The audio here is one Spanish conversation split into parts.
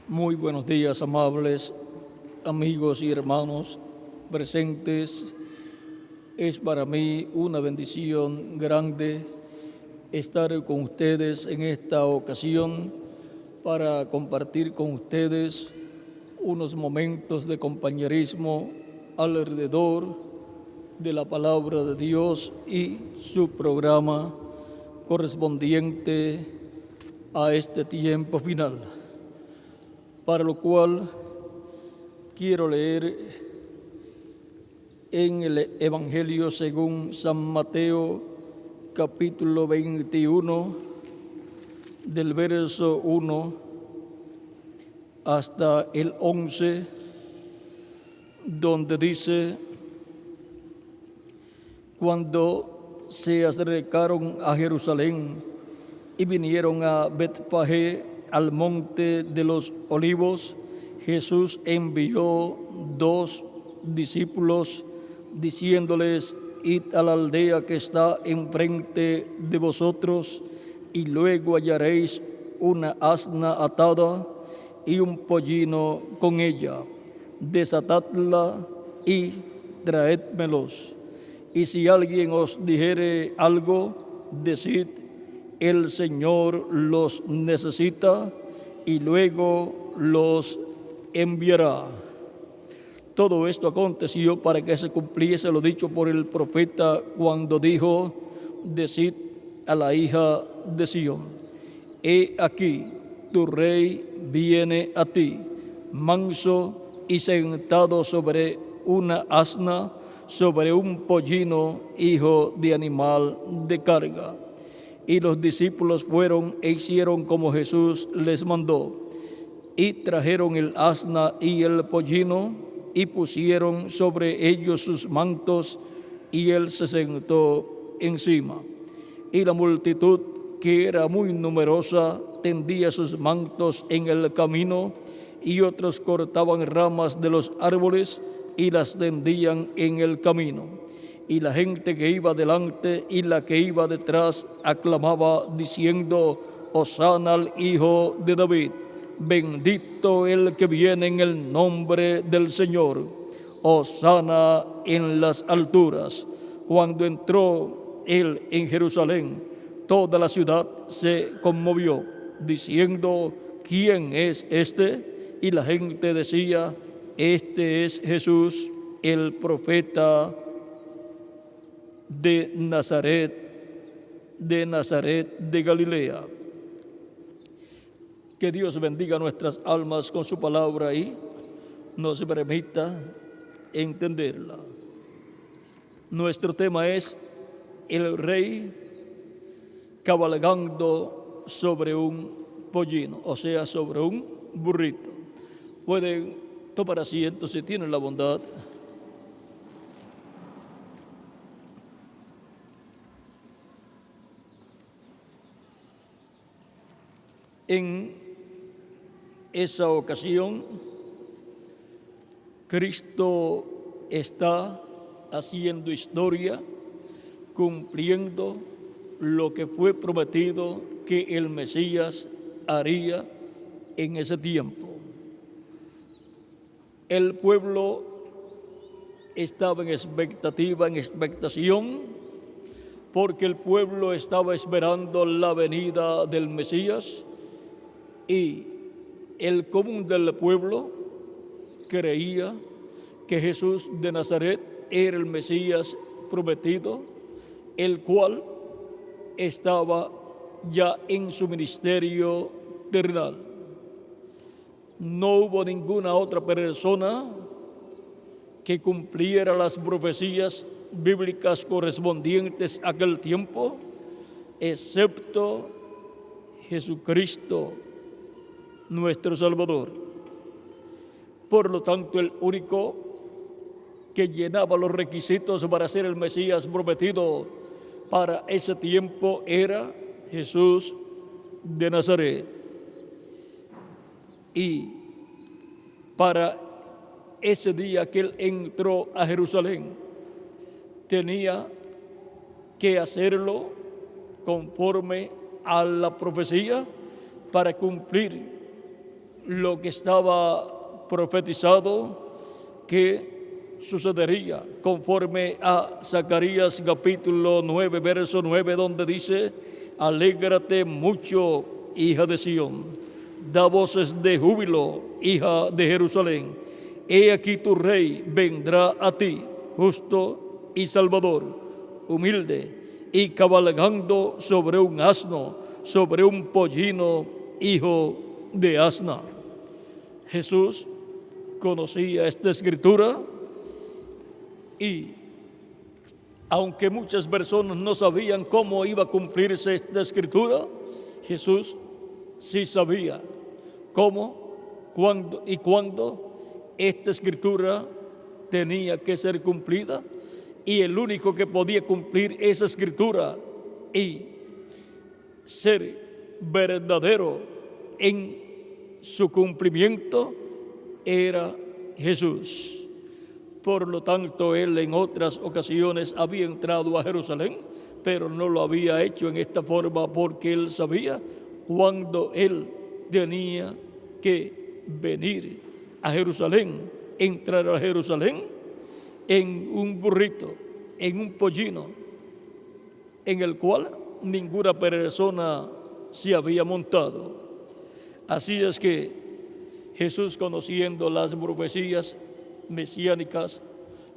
Muy buenos días, amables amigos y hermanos presentes. Es para mí una bendición grande estar con ustedes en esta ocasión para compartir con ustedes unos momentos de compañerismo alrededor de la palabra de Dios y su programa correspondiente a este tiempo final, para lo cual quiero leer en el Evangelio según San Mateo, capítulo 21, del verso 1 hasta el 11, donde dice: cuando se acercaron a Jerusalén y vinieron a Betfagé, al monte de los Olivos, Jesús envió 2 discípulos, diciéndoles: id a la aldea que está enfrente de vosotros, y luego hallaréis una asna atada y un pollino con ella. Desatadla y traédmelos. Y si alguien os dijere algo, decid: el Señor los necesita, y luego los enviará. Todo esto aconteció para que se cumpliese lo dicho por el profeta cuando dijo: decid a la hija de Sión: he aquí, tu rey viene a ti, manso y sentado sobre una asna, sobre un pollino, hijo de animal de carga. Y los discípulos fueron e hicieron como Jesús les mandó, y trajeron el asna y el pollino, y pusieron sobre ellos sus mantos, y él se sentó encima. Y la multitud, que era muy numerosa, tendía sus mantos en el camino, y otros cortaban ramas de los árboles y las tendían en el camino. Y la gente que iba delante y la que iba detrás aclamaba diciendo: Hosana al Hijo de David, bendito el que viene en el nombre del Señor, Hosana en las alturas. Cuando entró él en Jerusalén, toda la ciudad se conmovió, diciendo: ¿quién es este? Y la gente decía: este es Jesús, el profeta de Nazaret de Galilea. Que Dios bendiga nuestras almas con su palabra y nos permita entenderla. Nuestro tema es el rey cabalgando sobre un pollino, o sea, sobre un burrito. Pueden tomar asiento si tienen la bondad. En esa ocasión, Cristo está haciendo historia, cumpliendo lo que fue prometido que el Mesías haría en ese tiempo. El pueblo estaba en expectativa, en expectación, porque el pueblo estaba esperando la venida del Mesías, y el común del pueblo creía que Jesús de Nazaret era el Mesías prometido, el cual estaba ya en su ministerio terrenal. No hubo ninguna otra persona que cumpliera las profecías bíblicas correspondientes a aquel tiempo, excepto Jesucristo, nuestro Salvador. Por lo tanto, el único que llenaba los requisitos para ser el Mesías prometido para ese tiempo era Jesús de Nazaret. Y para ese día que él entró a Jerusalén, tenía que hacerlo conforme a la profecía para cumplir lo que estaba profetizado que sucedería, conforme a Zacarías capítulo 9, verso 9, donde dice: alégrate mucho, hija de Sión, da voces de júbilo, hija de Jerusalén. He aquí tu rey vendrá a ti, justo y salvador, humilde y cabalgando sobre un asno, sobre un pollino, hijo de asna. Jesús conocía esta escritura y aunque muchas personas no sabían cómo iba a cumplirse esta escritura, Jesús sí sabía cómo, cuándo y cuándo esta escritura tenía que ser cumplida, y el único que podía cumplir esa escritura y ser verdadero en su cumplimiento era Jesús. Por lo tanto, él en otras ocasiones había entrado a Jerusalén, pero no lo había hecho en esta forma, porque él sabía cuándo él tenía que venir a Jerusalén, entrar a Jerusalén en un burrito, en un pollino, en el cual ninguna persona se había montado. Así es que Jesús, conociendo las profecías mesiánicas,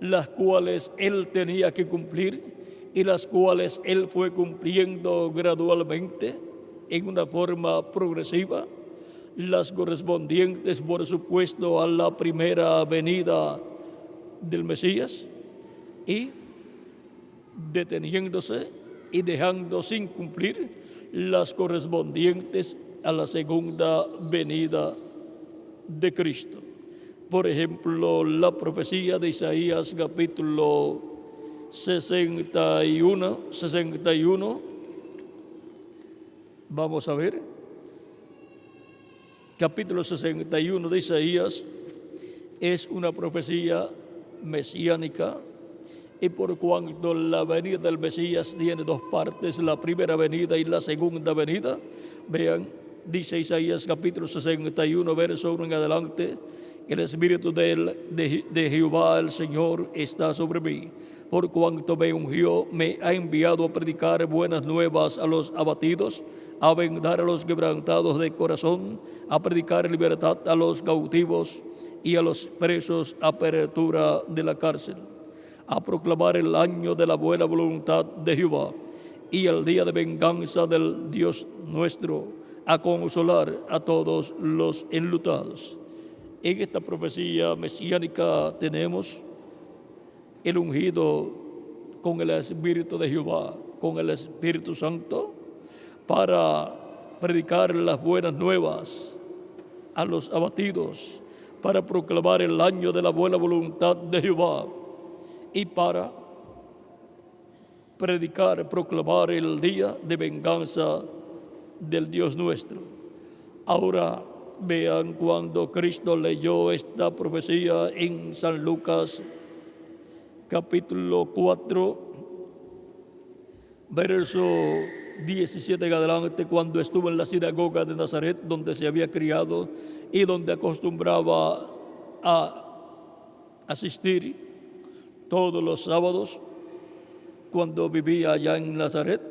las cuales él tenía que cumplir y las cuales él fue cumpliendo gradualmente en una forma progresiva, las correspondientes, por supuesto, a la primera venida del Mesías, y deteniéndose y dejando sin cumplir las correspondientes a la segunda venida de Cristo. Por ejemplo, la profecía de Isaías capítulo 61, vamos a ver, capítulo 61 de Isaías es una profecía mesiánica, y por cuanto la venida del Mesías tiene dos partes, la primera venida y la segunda venida, vean, dice Isaías capítulo 61, verso 1 en adelante: el Espíritu de Jehová el Señor está sobre mí, por cuanto me ungió, me ha enviado a predicar buenas nuevas a los abatidos, a vendar a los quebrantados de corazón, a predicar libertad a los cautivos y a los presos apertura de la cárcel, a proclamar el año de la buena voluntad de Jehová y el día de venganza del Dios nuestro, a consolar a todos los enlutados. En esta profecía mesiánica tenemos el ungido con el Espíritu de Jehová, con el Espíritu Santo, para predicar las buenas nuevas a los abatidos, para proclamar el año de la buena voluntad de Jehová y para predicar, proclamar el día de venganza del Dios nuestro. Ahora vean, cuando Cristo leyó esta profecía en San Lucas capítulo 4, verso 17 en adelante, cuando estuvo en la sinagoga de Nazaret, donde se había criado y donde acostumbraba a asistir todos los sábados cuando vivía allá en Nazaret.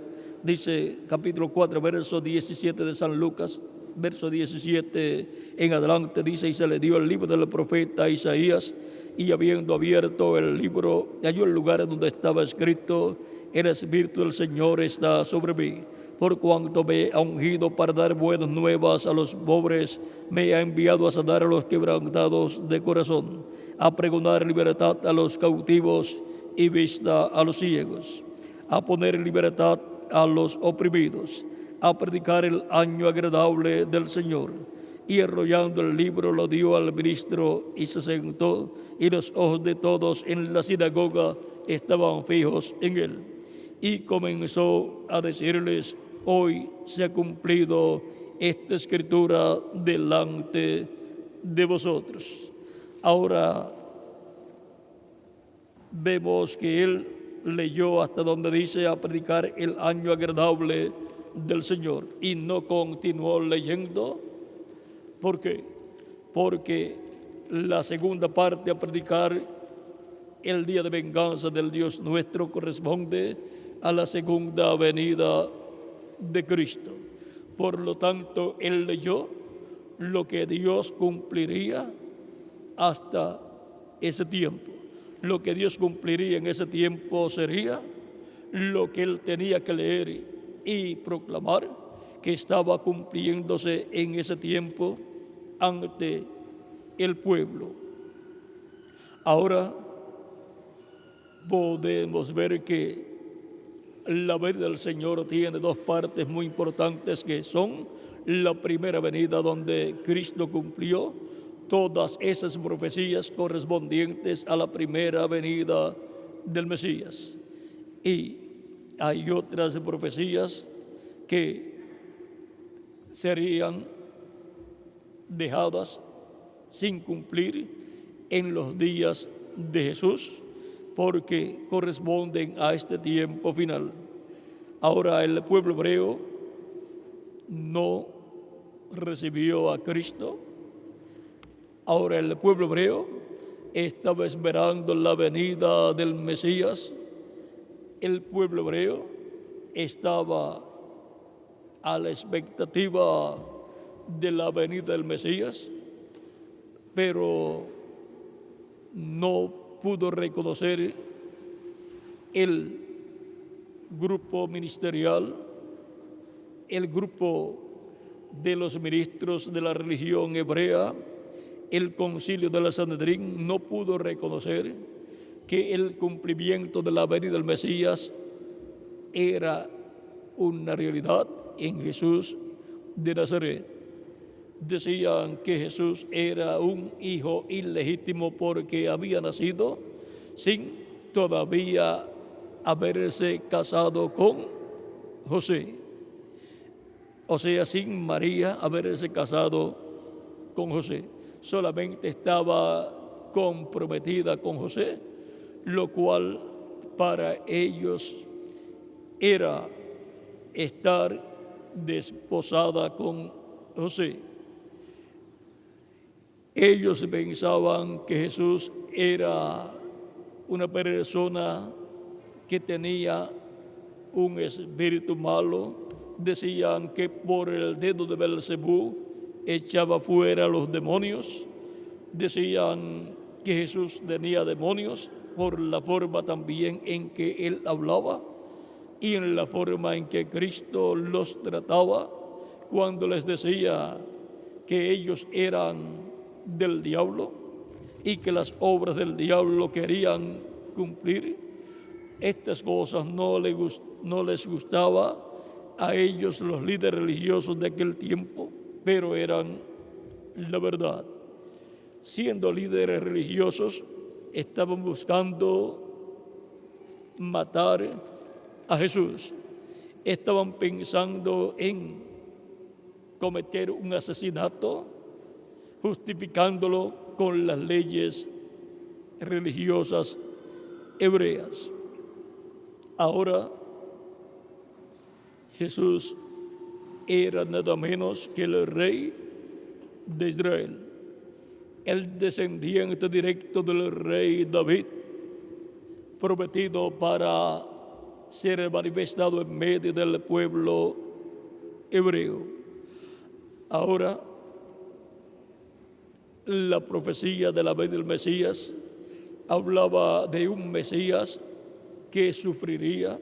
Dice capítulo 4, verso 17 de San Lucas, verso 17 en adelante, dice: y se le dio el libro del profeta Isaías, y habiendo abierto el libro, halló el lugar donde estaba escrito: el Espíritu del Señor está sobre mí, por cuanto me ha ungido para dar buenas nuevas a los pobres, me ha enviado a sanar a los quebrantados de corazón, a pregonar libertad a los cautivos y vista a los ciegos, a poner en libertad a los oprimidos, a predicar el año agradable del Señor. Y enrollando el libro lo dio al ministro y se sentó, y los ojos de todos en la sinagoga estaban fijos en él. Y comenzó a decirles: hoy se ha cumplido esta escritura delante de vosotros. Ahora vemos que él leyó hasta donde dice: a predicar el año agradable del Señor, y no continuó leyendo. ¿Por qué? porque la segunda parte a predicar el día de venganza del Dios nuestro corresponde a la segunda venida de Cristo. Por lo tanto, él leyó lo que Dios cumpliría hasta ese tiempo. Lo que Dios cumpliría en ese tiempo sería lo que él tenía que leer y proclamar, que estaba cumpliéndose en ese tiempo ante el pueblo. Ahora podemos ver que la venida del Señor tiene dos partes muy importantes, que son la primera venida, donde Cristo cumplió todas esas profecías correspondientes a la primera venida del Mesías. Y hay otras profecías que serían dejadas sin cumplir en los días de Jesús, porque corresponden a este tiempo final. Ahora, el pueblo hebreo no recibió a Cristo. Ahora, el pueblo hebreo estaba esperando la venida del Mesías. El pueblo hebreo estaba a la expectativa de la venida del Mesías, pero no pudo reconocer el grupo ministerial, el grupo de los ministros de la religión hebrea, el concilio de la Sanedrín no pudo reconocer que el cumplimiento de la venida del Mesías era una realidad en Jesús de Nazaret. Decían que Jesús era un hijo ilegítimo porque había nacido sin todavía haberse casado con José. O sea, sin María haberse casado con José. Solamente estaba comprometida con José, lo cual para ellos era estar desposada con José. Ellos pensaban que Jesús era una persona que tenía un espíritu malo. Decían que por el dedo de Belcebú echaba fuera a los demonios. Decían que Jesús tenía demonios por la forma también en que él hablaba y en la forma en que Cristo los trataba cuando les decía que ellos eran del diablo y que las obras del diablo querían cumplir. Estas cosas no les gustaba a ellos, los líderes religiosos de aquel tiempo, pero eran la verdad. Siendo líderes religiosos, estaban buscando matar a Jesús. Estaban pensando en cometer un asesinato, justificándolo con las leyes religiosas hebreas. Ahora, Jesús era nada menos que el rey de Israel, el descendiente directo del rey David, prometido para ser manifestado en medio del pueblo hebreo. Ahora, la profecía de la venida del Mesías hablaba de un Mesías que sufriría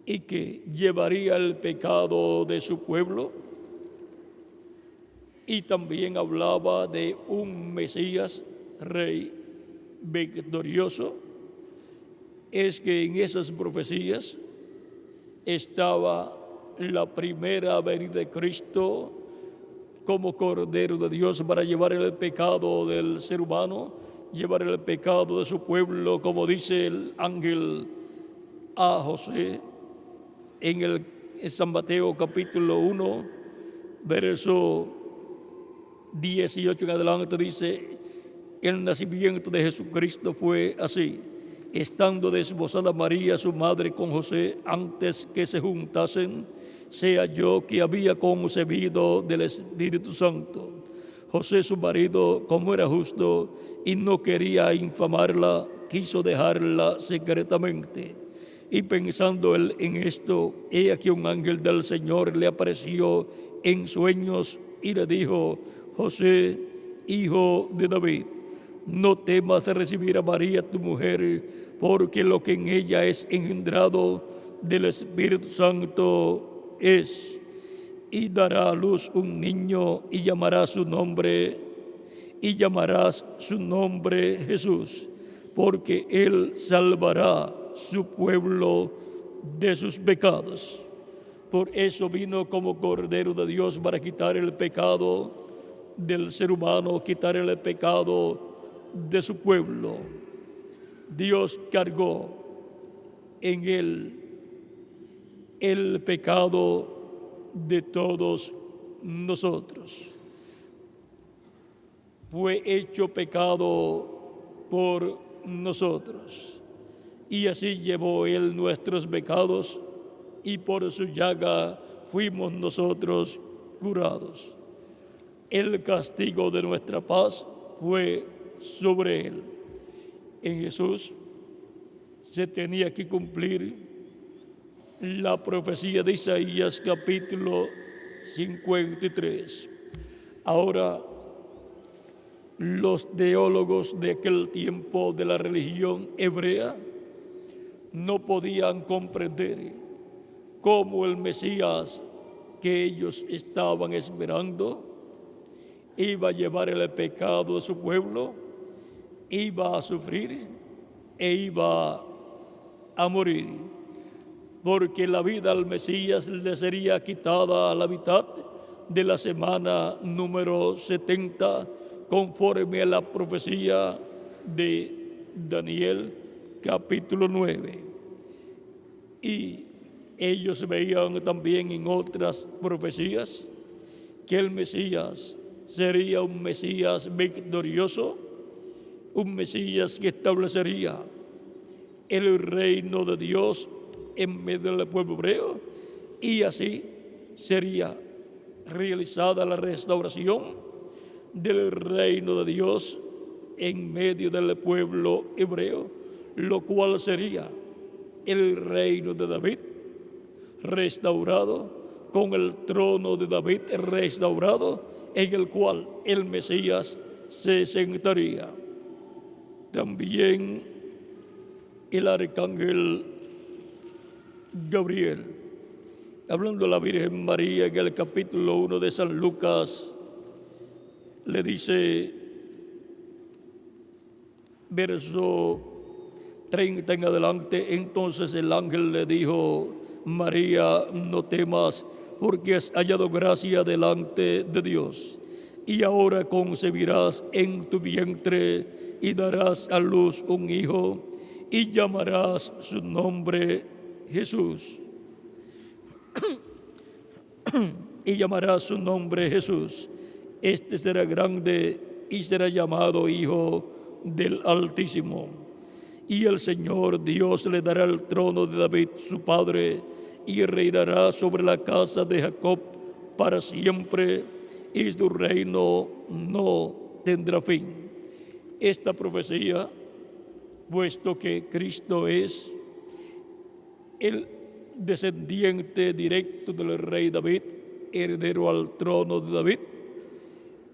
y que llevaría el pecado de su pueblo, y también hablaba de un Mesías rey victorioso. Es que en esas profecías estaba la primera venida de Cristo como Cordero de Dios para llevar el pecado del ser humano, llevar el pecado de su pueblo, como dice el ángel a José en San Mateo capítulo 1, verso 18 en adelante. Dice: el nacimiento de Jesucristo fue así. Estando desposada María, su madre, con José, antes que se juntasen, se halló que había concebido del Espíritu Santo. José, su marido, como era justo y no quería infamarla, quiso dejarla secretamente. Y pensando él en esto, he aquí un ángel del Señor le apareció en sueños y le dijo: José, hijo de David, no temas de recibir a María tu mujer, porque lo que en ella es engendrado del Espíritu Santo es, y dará a luz un niño y llamarás su nombre Jesús, porque él salvará su pueblo de sus pecados. Por eso vino como Cordero de Dios para quitar el pecado del ser humano, quitar el pecado de su pueblo. Dios cargó en él el pecado de todos nosotros. Fue hecho pecado por nosotros, y así llevó él nuestros pecados, y por su llaga fuimos nosotros curados. El castigo de nuestra paz fue sobre él. En Jesús se tenía que cumplir la profecía de Isaías capítulo 53. Ahora, los teólogos de aquel tiempo de la religión hebrea no podían comprender cómo el Mesías que ellos estaban esperando iba a llevar el pecado de su pueblo, iba a sufrir e iba a morir, porque la vida al Mesías le sería quitada a la mitad de la semana número 70, conforme a la profecía de Daniel capítulo 9. Y ellos veían también en otras profecías que el Mesías sería un Mesías victorioso, un Mesías que establecería el reino de Dios en medio del pueblo hebreo, y así sería realizada la restauración del reino de Dios en medio del pueblo hebreo, lo cual sería el reino de David restaurado, con el trono de David restaurado, en el cual el Mesías se sentaría. También el arcángel Gabriel, hablando a la Virgen María en el capítulo 1 de San Lucas, le dice, verso 30 en adelante: entonces el ángel le dijo: María, no temas, porque has hallado gracia delante de Dios, y ahora concebirás en tu vientre y darás a luz un hijo, y llamarás su nombre Jesús. Y llamarás su nombre Jesús. Este será grande y será llamado Hijo del Altísimo. Y el Señor Dios le dará el trono de David su padre, y reinará sobre la casa de Jacob para siempre, y su reino no tendrá fin. Esta profecía, puesto que Cristo es el descendiente directo del rey David, heredero al trono de David,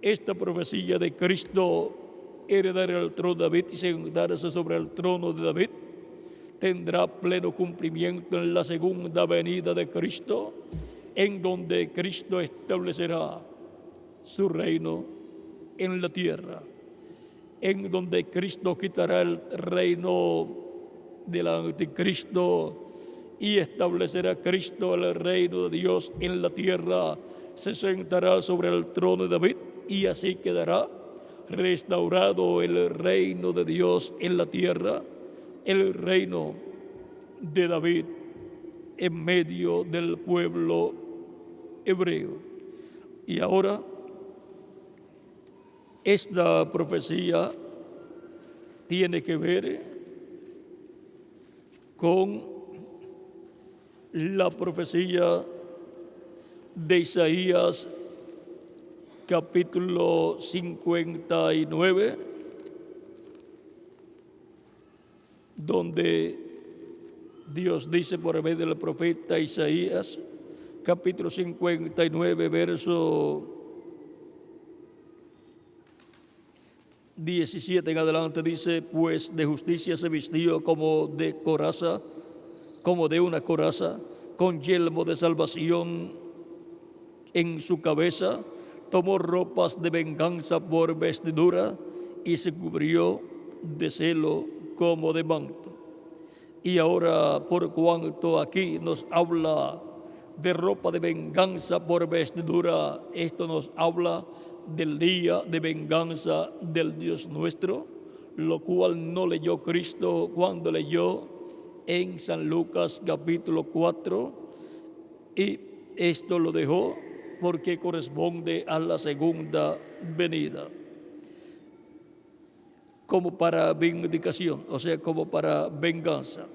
esta profecía de Cristo heredar el trono de David y sentarse sobre el trono de David tendrá pleno cumplimiento en la segunda venida de Cristo, en donde Cristo establecerá su reino en la tierra, en donde Cristo quitará el reino del anticristo y establecerá Cristo el reino de Dios en la tierra. Se sentará sobre el trono de David, y así quedará restaurado el reino de Dios en la tierra, el reino de David en medio del pueblo hebreo. Y ahora, esta profecía tiene que ver con la profecía de Isaías capítulo 59, donde Dios dice por medio del profeta Isaías, capítulo 59, verso 17 en adelante, dice: pues de justicia se vistió como de coraza, como de una coraza, con yelmo de salvación en su cabeza, tomó ropas de venganza por vestidura y se cubrió de celo como de manto. Y ahora, por cuanto aquí nos habla de ropa de venganza por vestidura, esto nos habla del día de venganza del Dios nuestro, lo cual no leyó Cristo cuando leyó en San Lucas capítulo 4, y esto lo dejó porque corresponde a la segunda venida, como para vindicación, o sea, como para venganza,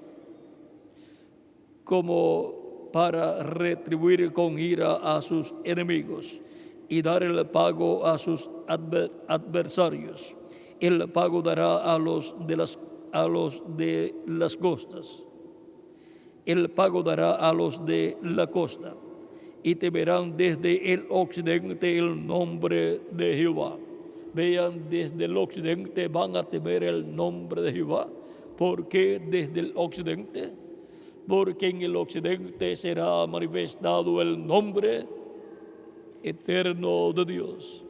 como para retribuir con ira a sus enemigos y dar el pago a sus adversarios. El pago dará a los de las costas. El pago dará a los de la costa, y temerán desde el occidente el nombre de Jehová. Vean, desde el occidente van a temer el nombre de Jehová. ¿Por qué desde el occidente? Porque en el occidente será manifestado el nombre eterno de Dios.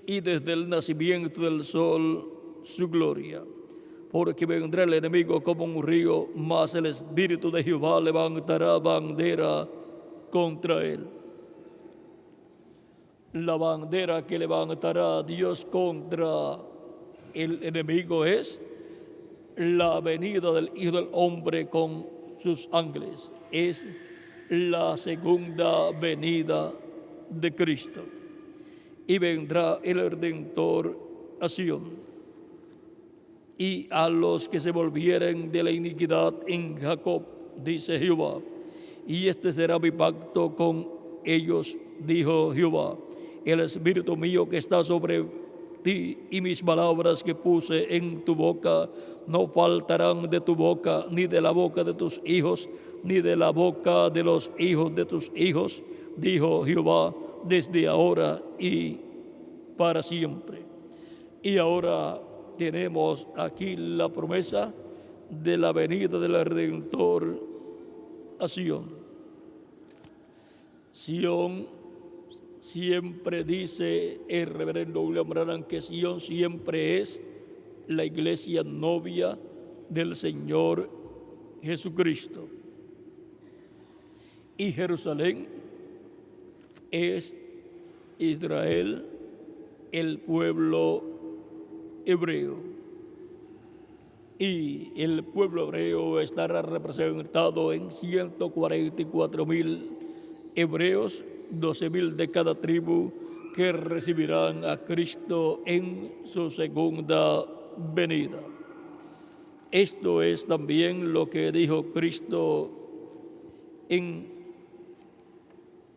Y desde el nacimiento del sol su gloria. Porque vendrá el enemigo como un río, mas el Espíritu de Jehová levantará bandera contra él. La bandera que levantará Dios contra el enemigo es la venida del Hijo del Hombre con sus ángeles. Es la segunda venida de Cristo. Y vendrá el Redentor a Sión. Y a los que se volvieren de la iniquidad en Jacob, dice Jehová. Y este será mi pacto con ellos, dijo Jehová. El Espíritu mío que está sobre ti y mis palabras que puse en tu boca no faltarán de tu boca, ni de la boca de tus hijos, ni de la boca de los hijos de tus hijos, dijo Jehová, desde ahora y para siempre. Y ahora tenemos aquí la promesa de la venida del Redentor a Sión. Sión, siempre dice el reverendo William Branham que Sión siempre es la iglesia novia del Señor Jesucristo. Y Jerusalén es Israel, el pueblo hebreo. Y el pueblo hebreo estará representado en 144,000 hebreos, 12,000 de cada tribu, que recibirán a Cristo en su segunda venida. Esto es también lo que dijo Cristo en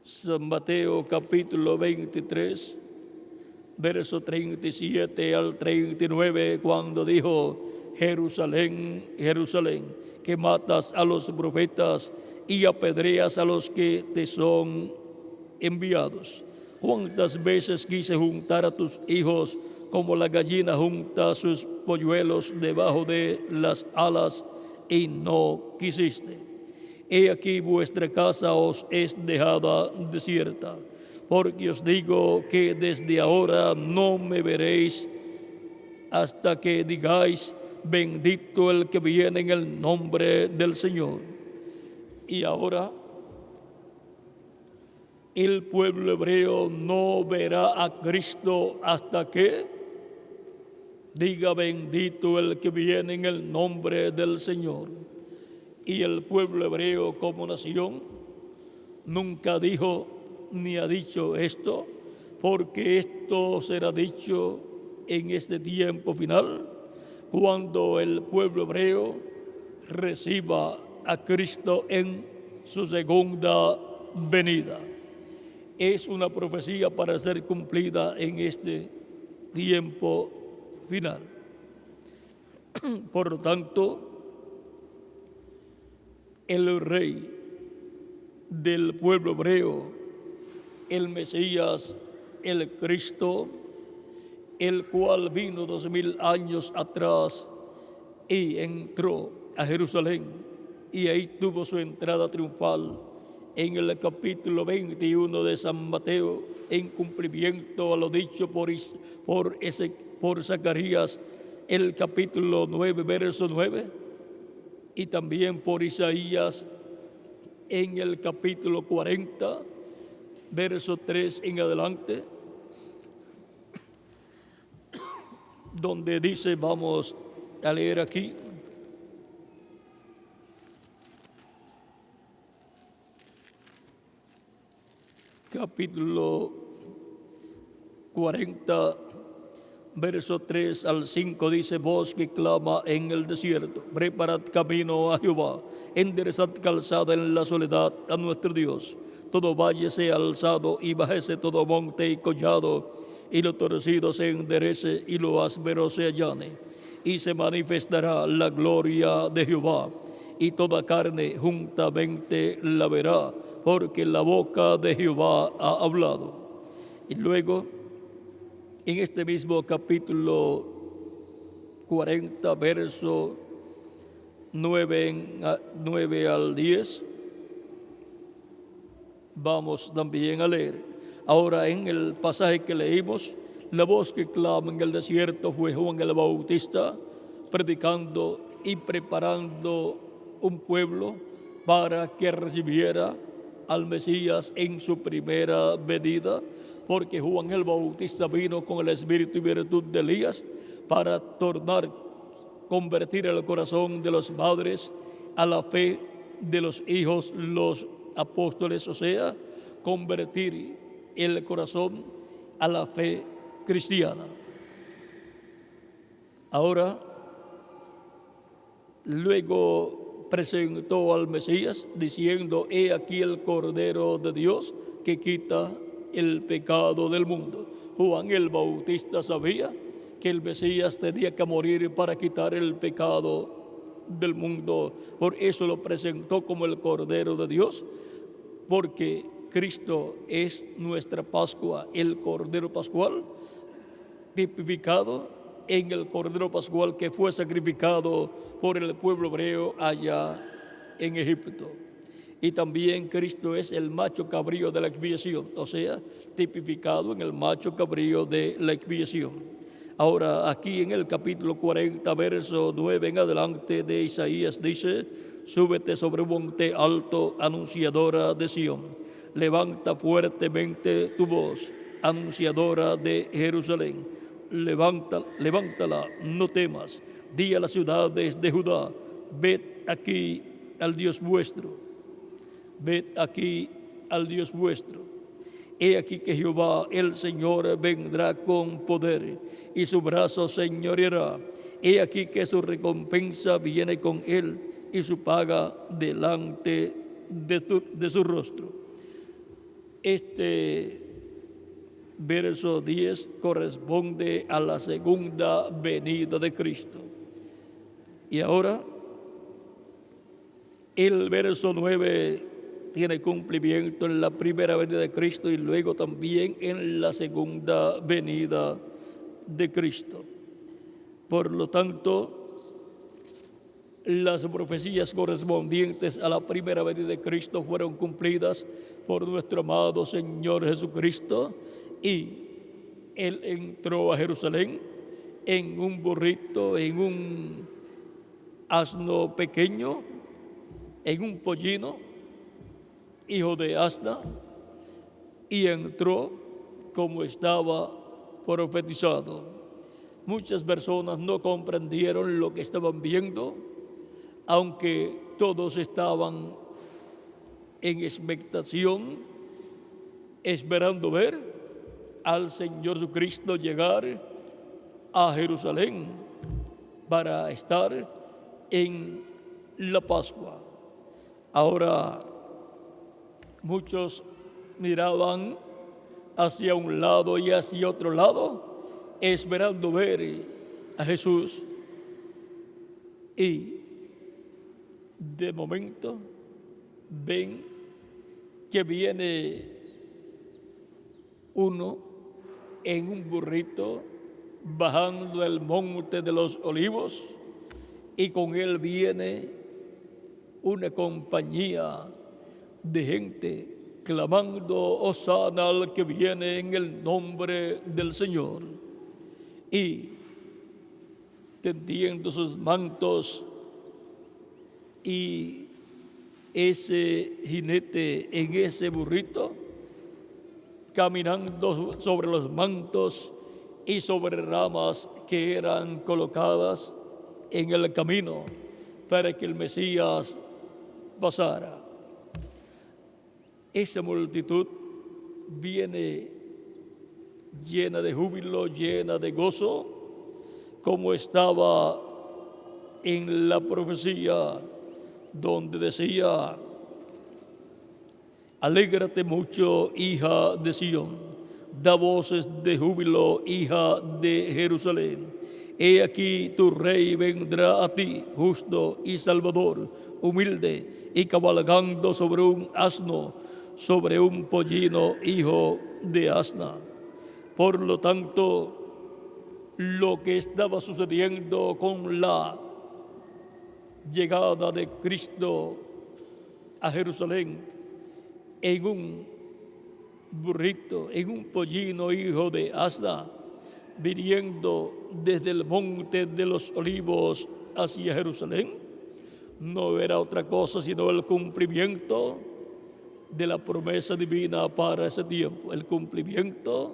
San Mateo capítulo 23, verso 37 al 39, cuando dijo: Jerusalén, Jerusalén, que matas a los profetas y apedreas a los que te son enviados. ¿Cuántas veces quise juntar a tus hijos como la gallina junta sus polluelos debajo de las alas, y no quisiste? He aquí vuestra casa os es dejada desierta, porque os digo que desde ahora no me veréis hasta que digáis: bendito el que viene en el nombre del Señor. Y ahora el pueblo hebreo no verá a Cristo hasta que diga: bendito el que viene en el nombre del Señor. Y el pueblo hebreo como nación nunca dijo ni ha dicho esto, porque esto será dicho en este tiempo final, cuando el pueblo hebreo reciba a Cristo en su segunda venida. Es una profecía para ser cumplida en este tiempo final. Por lo tanto, el rey del pueblo hebreo, el Mesías, el Cristo, el cual vino 2000 años atrás y entró a Jerusalén, y ahí tuvo su entrada triunfal en el capítulo 21 de San Mateo, en cumplimiento a lo dicho por Zacarías, el capítulo 9, verso 9, y también por Isaías en el capítulo 40, verso 3 en adelante, donde dice, vamos a leer aquí: capítulo 40, verso 3 al 5, dice: voz que clama en el desierto, preparad camino a Jehová, enderezad calzada en la soledad a nuestro Dios. Todo valle sea alzado y bájese todo monte y collado, y lo torcido se enderece y lo áspero se allane. Y se manifestará la gloria de Jehová, y toda carne juntamente la verá, porque la boca de Jehová ha hablado. Y luego, en este mismo capítulo 40, verso 9 al 10, vamos también a leer. Ahora, en el pasaje que leímos, la voz que clama en el desierto fue Juan el Bautista, predicando y preparando un pueblo para que recibiera al Mesías en su primera venida, porque Juan el Bautista vino con el espíritu y virtud de Elías para convertir el corazón de los padres a la fe de los hijos, los apóstoles, o sea, convertir el corazón a la fe cristiana. Ahora, luego presentó al Mesías diciendo: he aquí el Cordero de Dios que quita el pecado del mundo. Juan el Bautista sabía que el Mesías tenía que morir para quitar el pecado del mundo. Por eso lo presentó como el Cordero de Dios, porque Cristo es nuestra Pascua, el Cordero Pascual, tipificado en el Cordero Pascual que fue sacrificado por el pueblo hebreo allá en Egipto. Y también Cristo es el macho cabrío de la expiación, o sea, tipificado en el macho cabrío de la expiación. Ahora, aquí en el capítulo 40, verso 9 en adelante de Isaías, dice: súbete sobre un monte alto, anunciadora de Sión. Levanta fuertemente tu voz, anunciadora de Jerusalén. Levántala, no temas. Di a las ciudades de Judá: ved aquí al Dios vuestro. Ved aquí al Dios vuestro. He aquí que Jehová el Señor vendrá con poder, y su brazo señoreará. He aquí que su recompensa viene con él, y su paga delante de su rostro. Este verso 10 corresponde a la segunda venida de Cristo. Y ahora, el verso 9 tiene cumplimiento en la primera venida de Cristo y luego también en la segunda venida de Cristo. Por lo tanto, las profecías correspondientes a la primera venida de Cristo fueron cumplidas por nuestro amado Señor Jesucristo, y Él entró a Jerusalén en un burrito, en un asno pequeño, en un pollino, hijo de asna, y entró como estaba profetizado. Muchas personas no comprendieron lo que estaban viendo, aunque todos estaban en expectación, esperando ver al Señor Jesucristo llegar a Jerusalén para estar en la Pascua. Ahora muchos miraban hacia un lado y hacia otro lado, esperando ver a Jesús. Y de momento ven que viene uno en un burrito bajando el monte de los olivos, y con él viene una compañía de gente clamando: Hosana al que viene en el nombre del Señor. Y tendiendo sus mantos, y ese jinete en ese burrito, caminando sobre los mantos y sobre ramas que eran colocadas en el camino para que el Mesías pasara. Esa multitud viene llena de júbilo, llena de gozo, como estaba en la profecía donde decía: alégrate mucho, hija de Sión, da voces de júbilo, hija de Jerusalén. He aquí tu rey vendrá a ti, justo y salvador, humilde y cabalgando sobre un asno, sobre un pollino, hijo de asna. Por lo tanto, lo que estaba sucediendo con la llegada de Cristo a Jerusalén en un burrito, en un pollino, hijo de asna, viniendo desde el monte de los olivos hacia Jerusalén, no era otra cosa sino el cumplimiento de la promesa divina para ese tiempo, el cumplimiento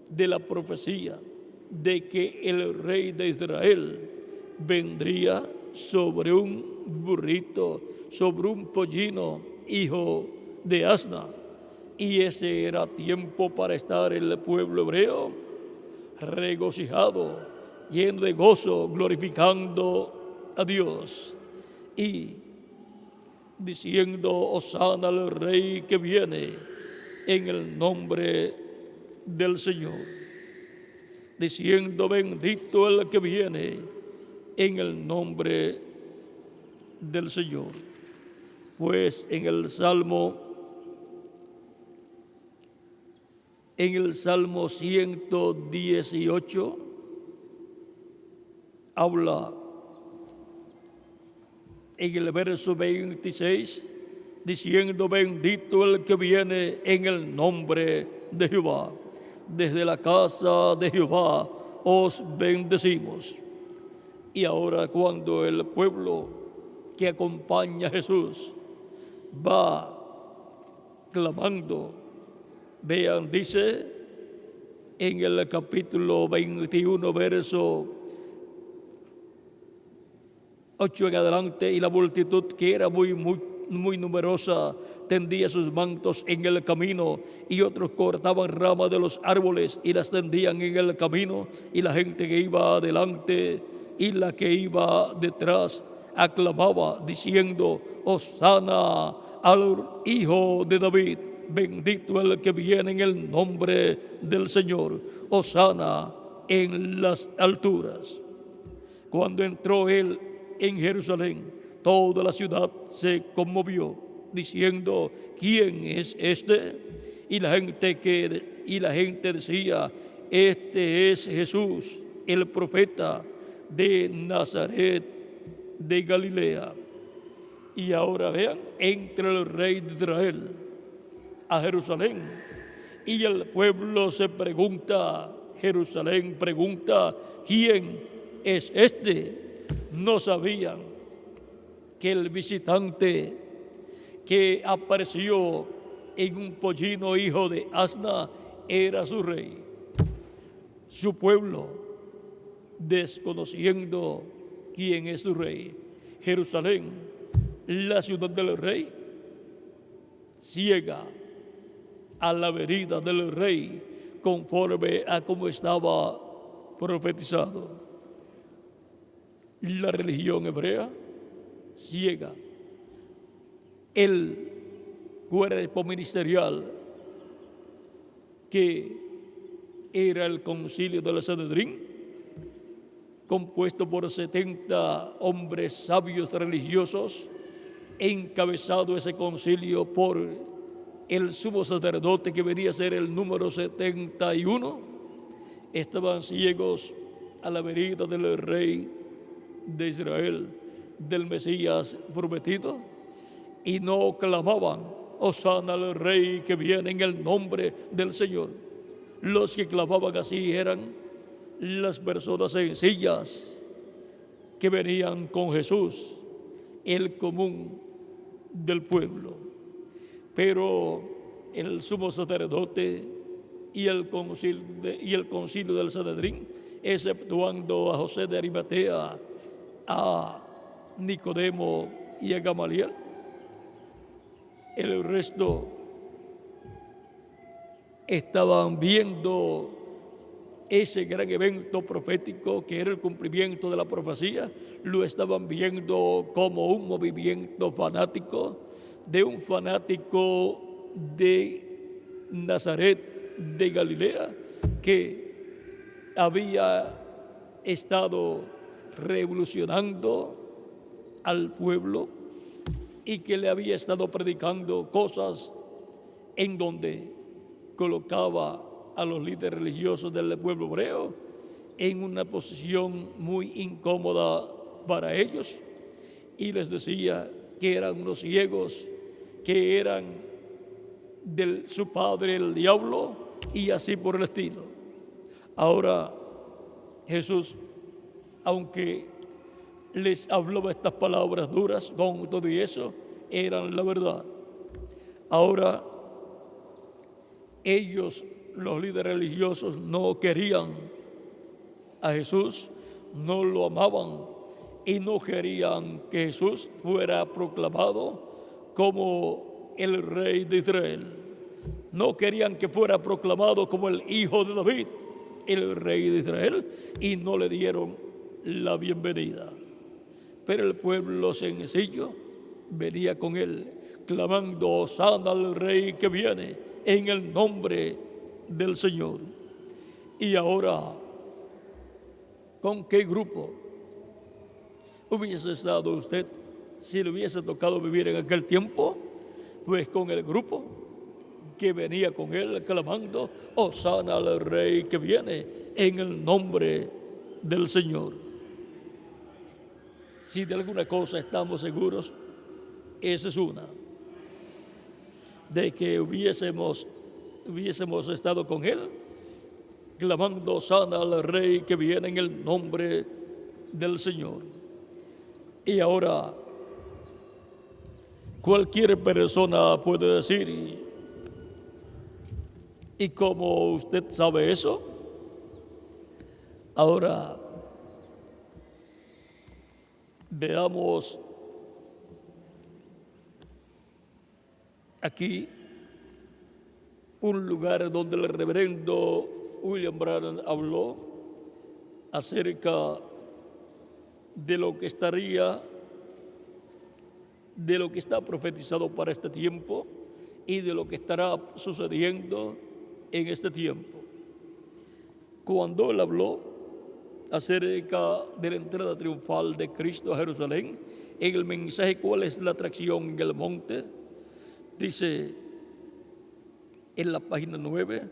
de la profecía de que el rey de Israel vendría sobre un burrito, sobre un pollino, hijo de asna. Y ese era tiempo para estar el pueblo hebreo regocijado, lleno de gozo, glorificando a Dios y diciendo: Hosana al Rey que viene en el nombre del Señor, diciendo: bendito el que viene en el nombre del Señor. Pues en el Salmo 118 habla en el verso 26, diciendo: bendito el que viene en el nombre de Jehová. Desde la casa de Jehová os bendecimos. Y ahora, cuando el pueblo que acompaña a Jesús va clamando, vean, dice en el capítulo 21, verso 8 en adelante: y la multitud, que era muy numerosa, tendía sus mantos en el camino, y otros cortaban ramas de los árboles y las tendían en el camino, y la gente que iba adelante y la que iba detrás aclamaba diciendo: Hosana al Hijo de David, bendito el que viene en el nombre del Señor, hosana en las alturas. Cuando entró él en Jerusalén, toda la ciudad se conmovió, diciendo: ¿quién es este? Y la gente decía: este es Jesús, el profeta de Nazaret de Galilea. Y ahora vean, entra el rey de Israel a Jerusalén, y el pueblo se pregunta, Jerusalén pregunta: ¿quién es este? No sabían que el visitante que apareció en un pollino, hijo de asna, era su rey. Su pueblo, desconociendo quién es su rey. Jerusalén, la ciudad del rey, ciega a la venida del rey, conforme a como estaba profetizado. La religión hebrea, ciega el cuerpo ministerial que era el concilio del Sanedrín, compuesto por 70 hombres sabios religiosos, encabezado ese concilio por el sumo sacerdote que venía a ser el número 71, estaban ciegos a la venida del rey de Israel, del Mesías prometido, y no clamaban: Hosana al rey que viene en el nombre del Señor. Los que clamaban así eran las personas sencillas que venían con Jesús, el común del pueblo. Pero el sumo sacerdote y el concilio del Sanedrín, exceptuando a José de Arimatea, a Nicodemo y a Gamaliel, el resto estaban viendo ese gran evento profético que era el cumplimiento de la profecía. Lo estaban viendo como un movimiento fanático, de un fanático de Nazaret, de Galilea, que había estado revolucionando al pueblo y que le había estado predicando cosas en donde colocaba a los líderes religiosos del pueblo hebreo en una posición muy incómoda para ellos, y les decía que eran unos ciegos, que eran de su padre el diablo, y así por el estilo. Ahora Jesús, aunque les hablaba estas palabras duras, con todo y eso eran la verdad. Ahora ellos, los líderes religiosos, no querían a Jesús, no lo amaban y no querían que Jesús fuera proclamado como el rey de Israel. No querían que fuera proclamado como el hijo de David, el rey de Israel, y no le dieron la bienvenida. Pero el pueblo sencillo venía con él, clamando: Hosana al rey que viene en el nombre del Señor. Y ahora, ¿con qué grupo hubiese estado usted si le hubiese tocado vivir en aquel tiempo? Pues con el grupo que venía con él clamando: Hosana al rey que viene en el nombre del Señor. Si de alguna cosa estamos seguros, esa es una: de que hubiésemos estado con él clamando: Hosana al rey que viene en el nombre del Señor. Y ahora cualquier persona puede decir: ¿y cómo usted sabe eso? Ahora veamos aquí un lugar donde el reverendo William Branham habló acerca de lo que está profetizado para este tiempo y de lo que estará sucediendo en este tiempo. Cuando él habló acerca de la entrada triunfal de Cristo a Jerusalén, en el mensaje ¿Cuál es la atracción en el monte?, dice en la página 9: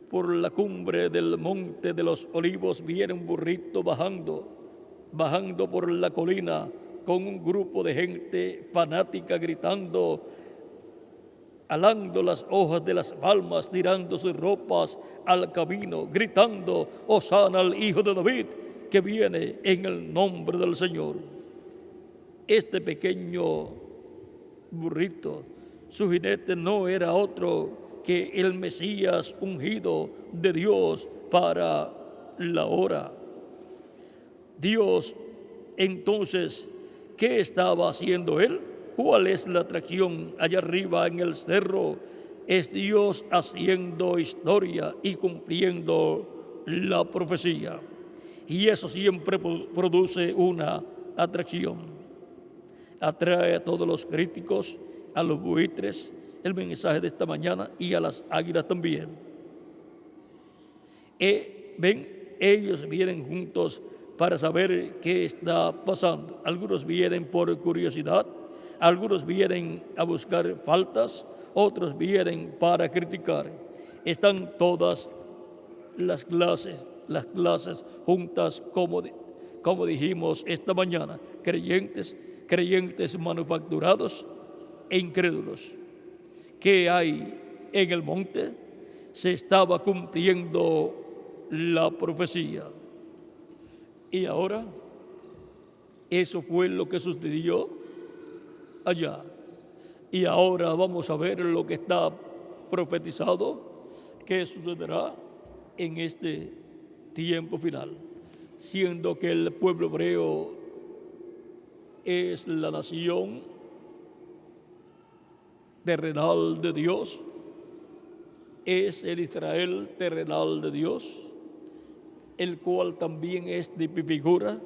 por la cumbre del monte de los olivos viene un burrito bajando por la colina con un grupo de gente fanática gritando, alando las hojas de las palmas, tirando sus ropas al camino, gritando: Hosana al hijo de David que viene en el nombre del Señor. Este pequeño burrito, su jinete no era otro que el Mesías ungido de Dios para la hora. Dios, entonces, ¿qué estaba haciendo él? ¿Cuál es la atracción allá arriba en el cerro? Es Dios haciendo historia y cumpliendo la profecía. Y eso siempre produce una atracción. Atrae a todos los críticos a los buitres el mensaje de esta mañana y a las águilas también. Ellos vienen juntos para saber qué está pasando. Algunos vienen por curiosidad, algunos vienen a buscar faltas, otros vienen para criticar. Están todas las clases juntas, como dijimos esta mañana, creyentes manufacturados e incrédulos. ¿Qué hay en el monte? Se estaba cumpliendo la profecía. Y ahora, eso fue lo que sucedió allá. Y ahora vamos a ver lo que está profetizado, que sucederá en este tiempo final, siendo que el pueblo hebreo es la nación terrenal de Dios, es el Israel terrenal de Dios, el cual también es de figura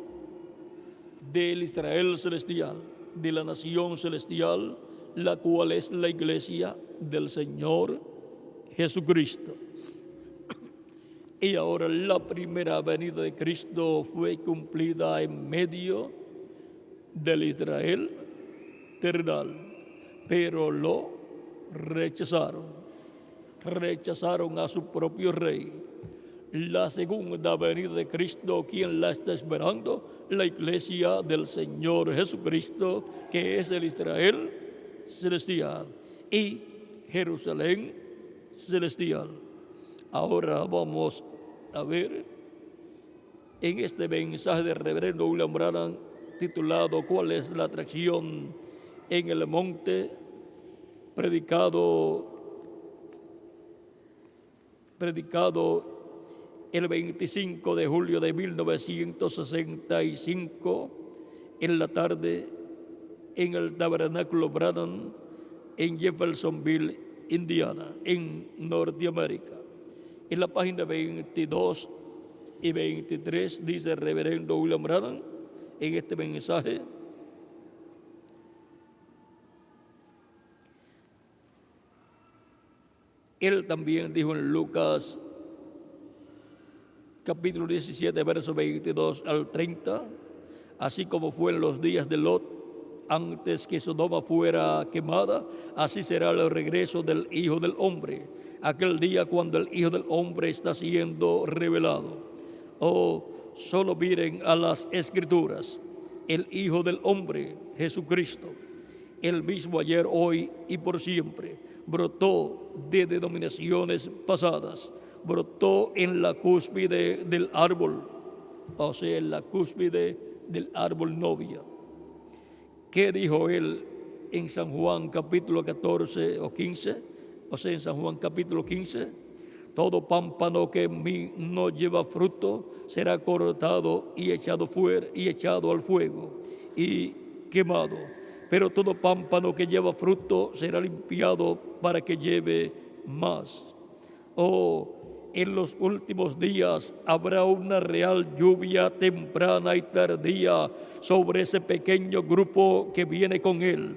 del Israel celestial, de la nación celestial, la cual es la iglesia del Señor Jesucristo. Y ahora la primera venida de Cristo fue cumplida en medio del Israel terrenal, pero lo rechazaron a su propio rey. La segunda venida de Cristo, ¿quién la está esperando? La iglesia del Señor Jesucristo, que es el Israel celestial y Jerusalén celestial. Ahora vamos a ver en este mensaje del reverendo William Branham titulado ¿Cuál es la atracción en el monte? Predicado el 25 de julio de 1965 en la tarde en el Tabernáculo Branham en Jeffersonville, Indiana, en Norteamérica. En la página 22 y 23 dice el reverendo William Branham en este mensaje: él también dijo en Lucas capítulo 17, versos 22 al 30, así como fue en los días de Lot, antes que Sodoma fuera quemada, así será el regreso del Hijo del Hombre, aquel día cuando el Hijo del Hombre está siendo revelado. Solo miren a las Escrituras, el Hijo del Hombre, Jesucristo, el mismo ayer, hoy y por siempre, brotó de denominaciones pasadas, brotó en la cúspide del árbol, o sea, en la cúspide del árbol novia. ¿Qué dijo él en San Juan capítulo 14 o 15? O sea, en San Juan capítulo 15, todo pámpano que en mí no lleva fruto será cortado y echado fuera y echado al fuego y quemado. Pero todo pámpano que lleva fruto será limpiado para que lleve más. En los últimos días habrá una real lluvia temprana y tardía sobre ese pequeño grupo que viene con él.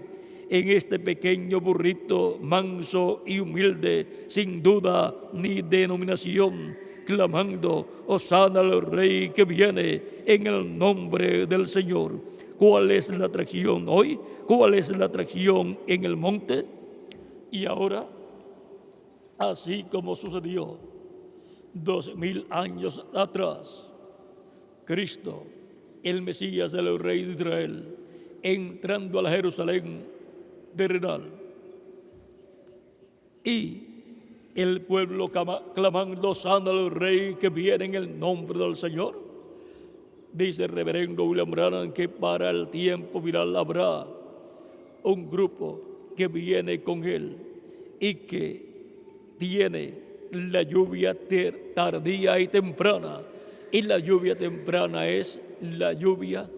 En este pequeño burrito manso y humilde, sin duda ni denominación, clamando: Hosana al Rey que viene en el nombre del Señor. ¿Cuál es la atracción hoy? ¿Cuál es la atracción en el monte? Y ahora, así como sucedió 2000 años atrás, Cristo, el Mesías del Rey de Israel, entrando a la Jerusalén terrenal, y el pueblo clamando: sana al Rey que viene en el nombre del Señor. Dice el reverendo William Branham que para el tiempo final habrá un grupo que viene con él y que tiene la lluvia tardía y temprana. Y la lluvia temprana es la lluvia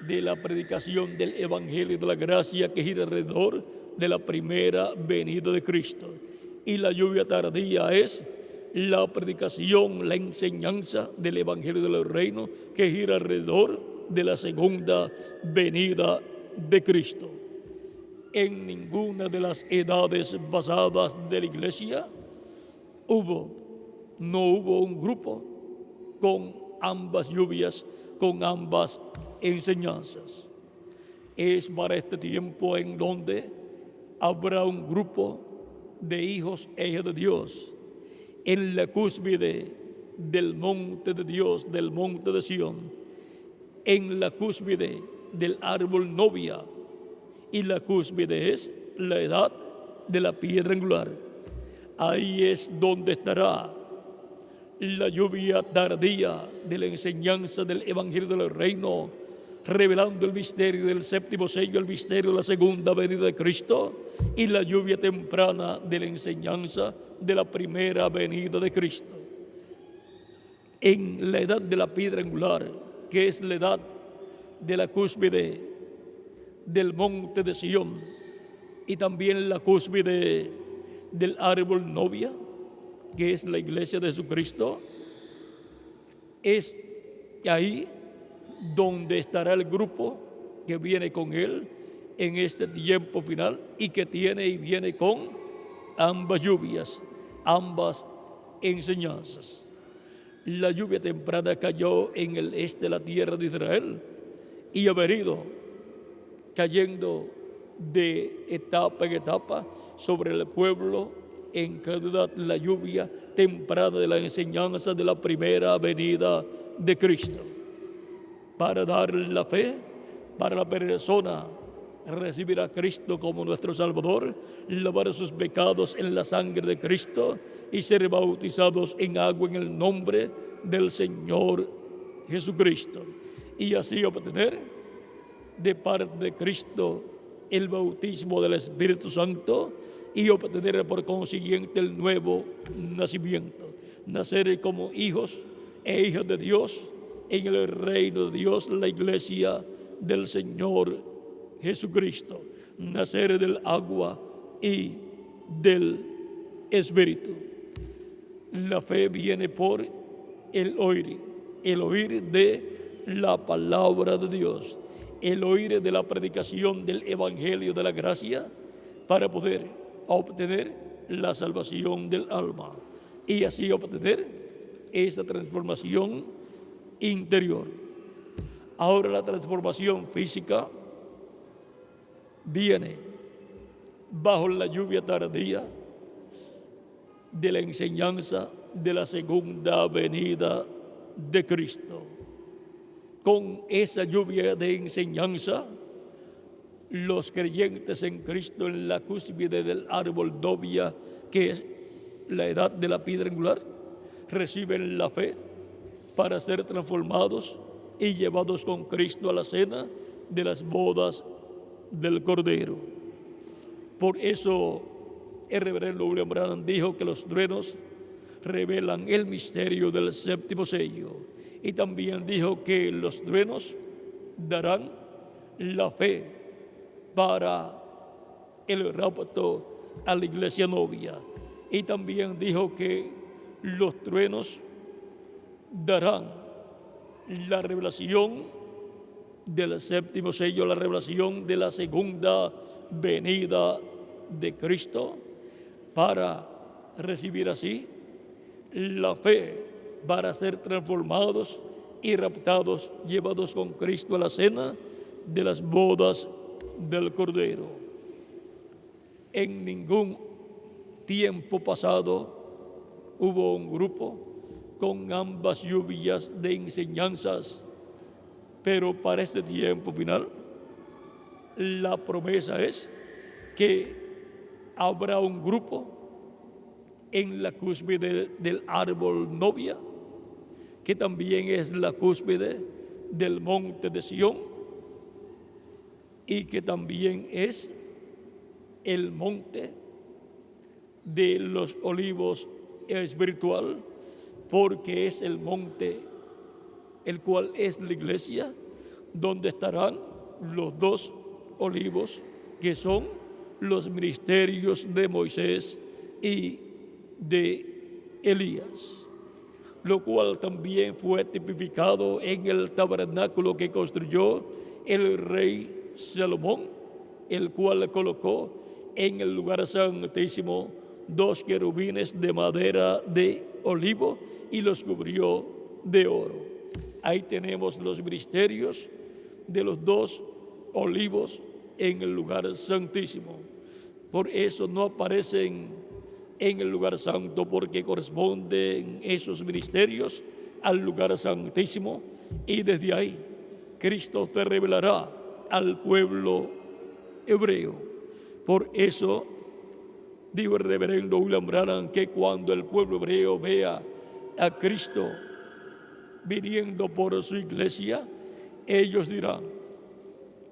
de la predicación del Evangelio de la gracia que gira alrededor de la primera venida de Cristo. Y la lluvia tardía es la predicación, la enseñanza del Evangelio del Reino que gira alrededor de la segunda venida de Cristo. en ninguna de las edades pasadas de la iglesia no hubo un grupo con ambas lluvias, con ambas enseñanzas. Es para este tiempo en donde habrá un grupo de hijos e hijas de Dios en la cúspide del monte de Dios, del monte de Sión, en la cúspide del árbol novia, y la cúspide es la edad de la piedra angular. Ahí es donde estará la lluvia tardía de la enseñanza del Evangelio del Reino, revelando el misterio del séptimo sello, el misterio de la segunda venida de Cristo, y la lluvia temprana de la enseñanza de la primera venida de Cristo. En la edad de la piedra angular, que es la edad de la cúspide del monte de Sión, y también la cúspide del árbol novia, que es la iglesia de Jesucristo, es ahí donde estará el grupo que viene con él en este tiempo final y que tiene y viene con ambas lluvias, ambas enseñanzas. La lluvia temprana cayó en el este de la tierra de Israel y ha venido cayendo de etapa en etapa sobre el pueblo en calidad la lluvia temprana de la enseñanza de la primera venida de Cristo, para dar la fe, para la persona recibir a Cristo como nuestro Salvador, lavar sus pecados en la sangre de Cristo y ser bautizados en agua en el nombre del Señor Jesucristo, y así obtener de parte de Cristo el bautismo del Espíritu Santo y obtener por consiguiente el nuevo nacimiento, nacer como hijos e hijas de Dios en el reino de Dios, la iglesia del Señor Jesucristo, nacer del agua y del Espíritu. La fe viene por el oír de la palabra de Dios, el oír de la predicación del Evangelio de la gracia, para poder obtener la salvación del alma y así obtener esa transformación interior. Ahora la transformación física viene bajo la lluvia tardía de la enseñanza de la segunda venida de Cristo. Con esa lluvia de enseñanza, los creyentes en Cristo en la cúspide del árbol novia, que es la edad de la piedra angular, reciben la fe para ser transformados y llevados con Cristo a la cena de las bodas del Cordero. Por eso el reverendo William Branham dijo que los truenos revelan el misterio del séptimo sello, y también dijo que los truenos darán la fe para el rapto a la iglesia novia, y también dijo que los truenos darán la revelación del séptimo sello, la revelación de la segunda venida de Cristo, para recibir así la fe para ser transformados y raptados, llevados con Cristo a la cena de las bodas del Cordero. En ningún tiempo pasado hubo un grupo con ambas lluvias de enseñanzas, pero para este tiempo final la promesa es que habrá un grupo en la cúspide del árbol novia, que también es la cúspide del monte de Sión y que también es el monte de los olivos espiritual, porque es el monte el cual es la iglesia, donde estarán los dos olivos que son los ministerios de Moisés y de Elías, lo cual también fue tipificado en el tabernáculo que construyó el rey Salomón, el cual colocó en el lugar santísimo 2 querubines de madera de olivo y los cubrió de oro. Ahí tenemos los misterios de los 2 olivos en el lugar santísimo. Por eso no aparecen en el lugar santo, porque corresponden esos ministerios al lugar santísimo, y desde ahí Cristo te revelará al pueblo hebreo. Por eso dijo el reverendo William Branham que cuando el pueblo hebreo vea a Cristo viniendo por su iglesia, ellos dirán: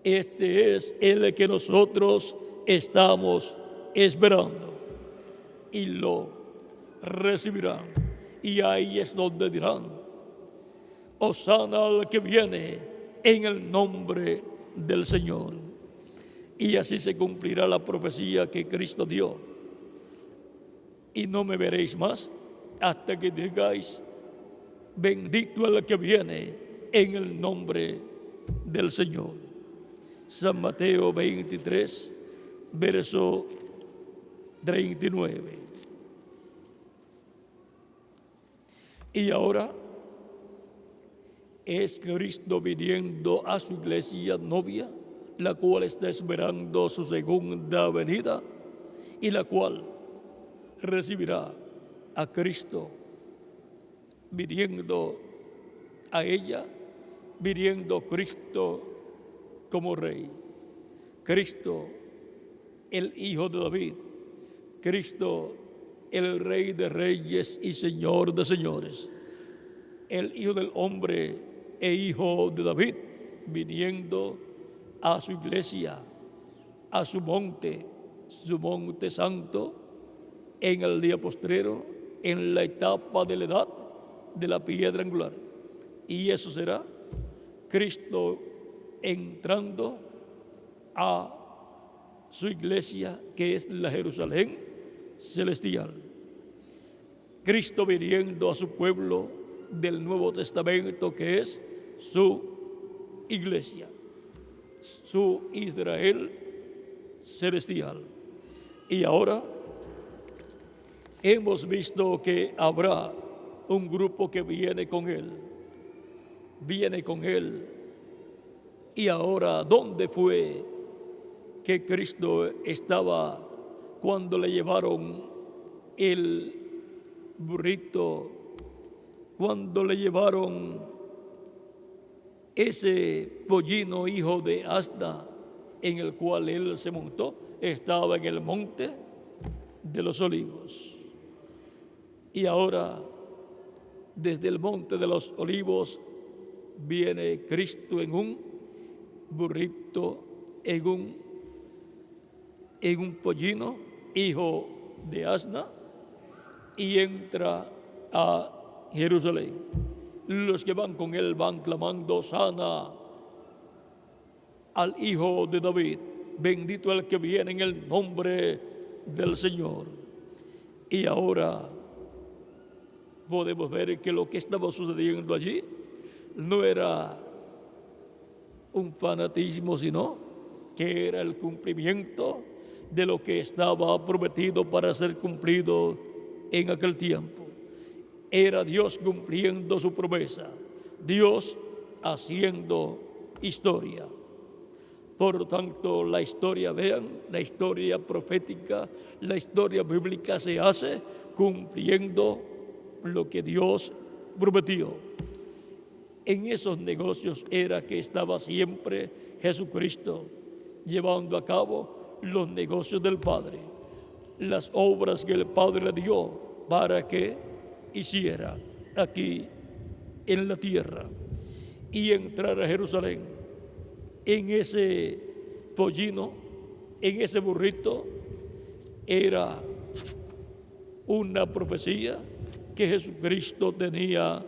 este es el que nosotros estamos esperando, y lo recibirán. Y ahí es donde dirán: Hosana al que viene en el nombre del Señor. Y así se cumplirá la profecía que Cristo dio: y no me veréis más hasta que digáis: bendito el que viene en el nombre del Señor. San Mateo 23, verso 39. Y ahora es Cristo viniendo a su iglesia novia, la cual está esperando su segunda venida, y la cual recibirá a Cristo viniendo a ella, viniendo Cristo como Rey. Cristo, el Hijo de David. Cristo, el Rey de Reyes y Señor de Señores. El Hijo del Hombre e Hijo de David, viniendo a su iglesia, a su monte santo, en el día postrero, en la etapa de la edad de la piedra angular. Y eso será Cristo entrando a su iglesia, que es la Jerusalén celestial. Cristo viniendo a su pueblo del Nuevo Testamento, que es su iglesia, su Israel celestial. Y ahora hemos visto que habrá un grupo que viene con él. Y ahora, ¿dónde fue que Cristo estaba cuando le llevaron el burrito, cuando le llevaron ese pollino hijo de Asna en el cual él se montó? Estaba en el monte de los Olivos. Y ahora, desde el monte de los Olivos, viene Cristo en un burrito, en un pollino, hijo de Asna, y entra a Jerusalén. Los que van con él van clamando: Hosana al Hijo de David, bendito el que viene en el nombre del Señor. Y ahora podemos ver que lo que estaba sucediendo allí no era un fanatismo, sino que era el cumplimiento de lo que estaba prometido para ser cumplido en aquel tiempo. Era Dios cumpliendo su promesa, Dios haciendo historia. Por lo tanto, la historia, vean, la historia profética, la historia bíblica se hace cumpliendo lo que Dios prometió. En esos negocios era que estaba siempre Jesucristo, llevando a cabo los negocios del Padre, las obras que el Padre le dio para que hiciera aquí en la tierra. Y entrar a Jerusalén en ese pollino, en ese burrito, era una profecía que Jesucristo tenía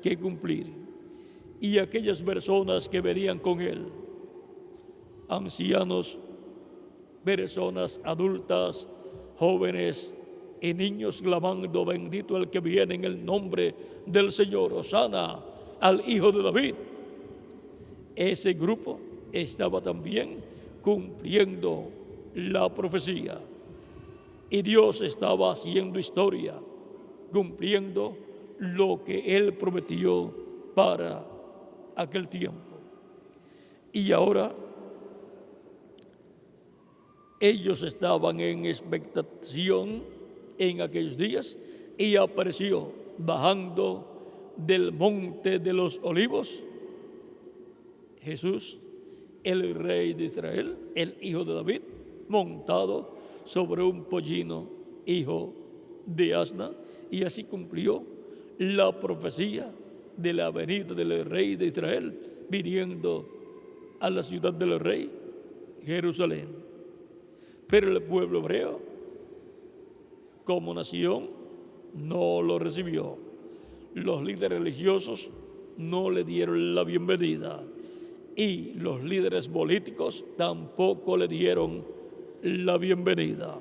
que cumplir. Y aquellas personas que venían con él, ancianos, personas adultas, jóvenes y niños, clamando: bendito el que viene en el nombre del Señor, Hosana al Hijo de David. Ese grupo estaba también cumpliendo la profecía. Y Dios estaba haciendo historia, cumpliendo lo que Él prometió para aquel tiempo. Y ahora ellos estaban en expectación en aquellos días y apareció bajando del monte de los olivos Jesús, el rey de Israel, el hijo de David, montado sobre un pollino, hijo de asna, y así cumplió la profecía de la venida del rey de Israel, viniendo a la ciudad del rey, Jerusalén. Pero el pueblo hebreo, como nación, no lo recibió. Los líderes religiosos no le dieron la bienvenida y los líderes políticos tampoco le dieron la bienvenida.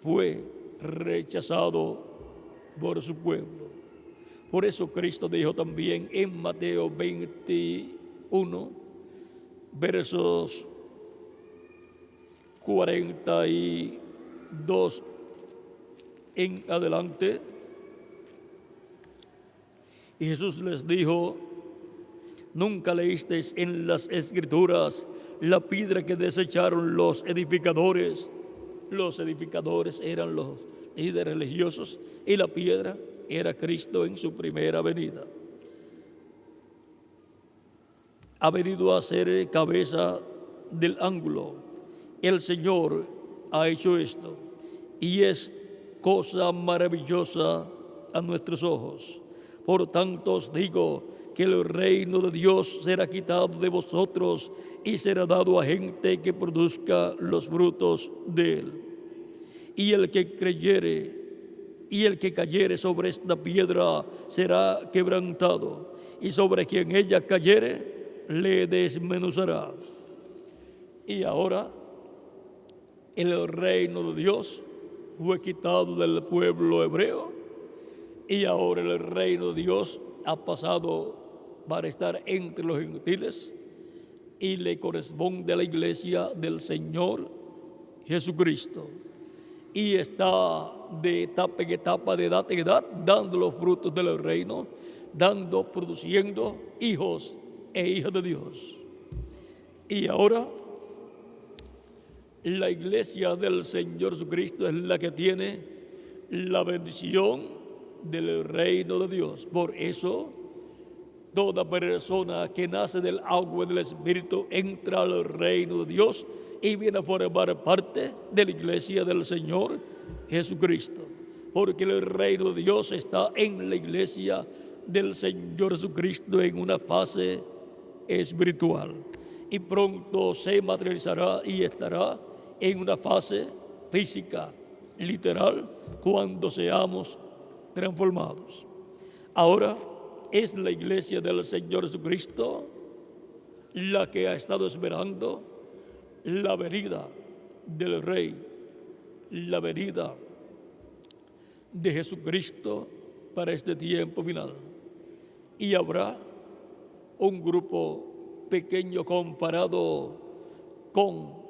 Fue rechazado por su pueblo. Por eso Cristo dijo también en Mateo 21, versos 42 en adelante. Y Jesús les dijo: ¿nunca leísteis en las Escrituras la piedra que desecharon los edificadores? Los edificadores eran los líderes religiosos y la piedra era Cristo en su primera venida. Ha venido a ser cabeza del ángulo. El Señor ha hecho esto y es cosa maravillosa a nuestros ojos. Por tanto os digo que el reino de Dios será quitado de vosotros y será dado a gente que produzca los frutos de él. Y el que creyere y el que cayere sobre esta piedra será quebrantado, y sobre quien ella cayere le desmenuzará. Y ahora el reino de Dios fue quitado del pueblo hebreo, y ahora el reino de Dios ha pasado para estar entre los gentiles y le corresponde a la iglesia del Señor Jesucristo. Y está de etapa en etapa, de edad en edad, dando los frutos del reino, produciendo hijos e hijas de Dios. Y ahora la iglesia del Señor Jesucristo es la que tiene la bendición del reino de Dios. Por eso, toda persona que nace del agua y del Espíritu entra al reino de Dios y viene a formar parte de la iglesia del Señor Jesucristo. Porque el reino de Dios está en la iglesia del Señor Jesucristo en una fase espiritual. Y pronto se materializará y estará en una fase física, literal, cuando seamos transformados. Ahora es la iglesia del Señor Jesucristo la que ha estado esperando la venida del Rey, la venida de Jesucristo para este tiempo final. Y habrá un grupo pequeño comparado con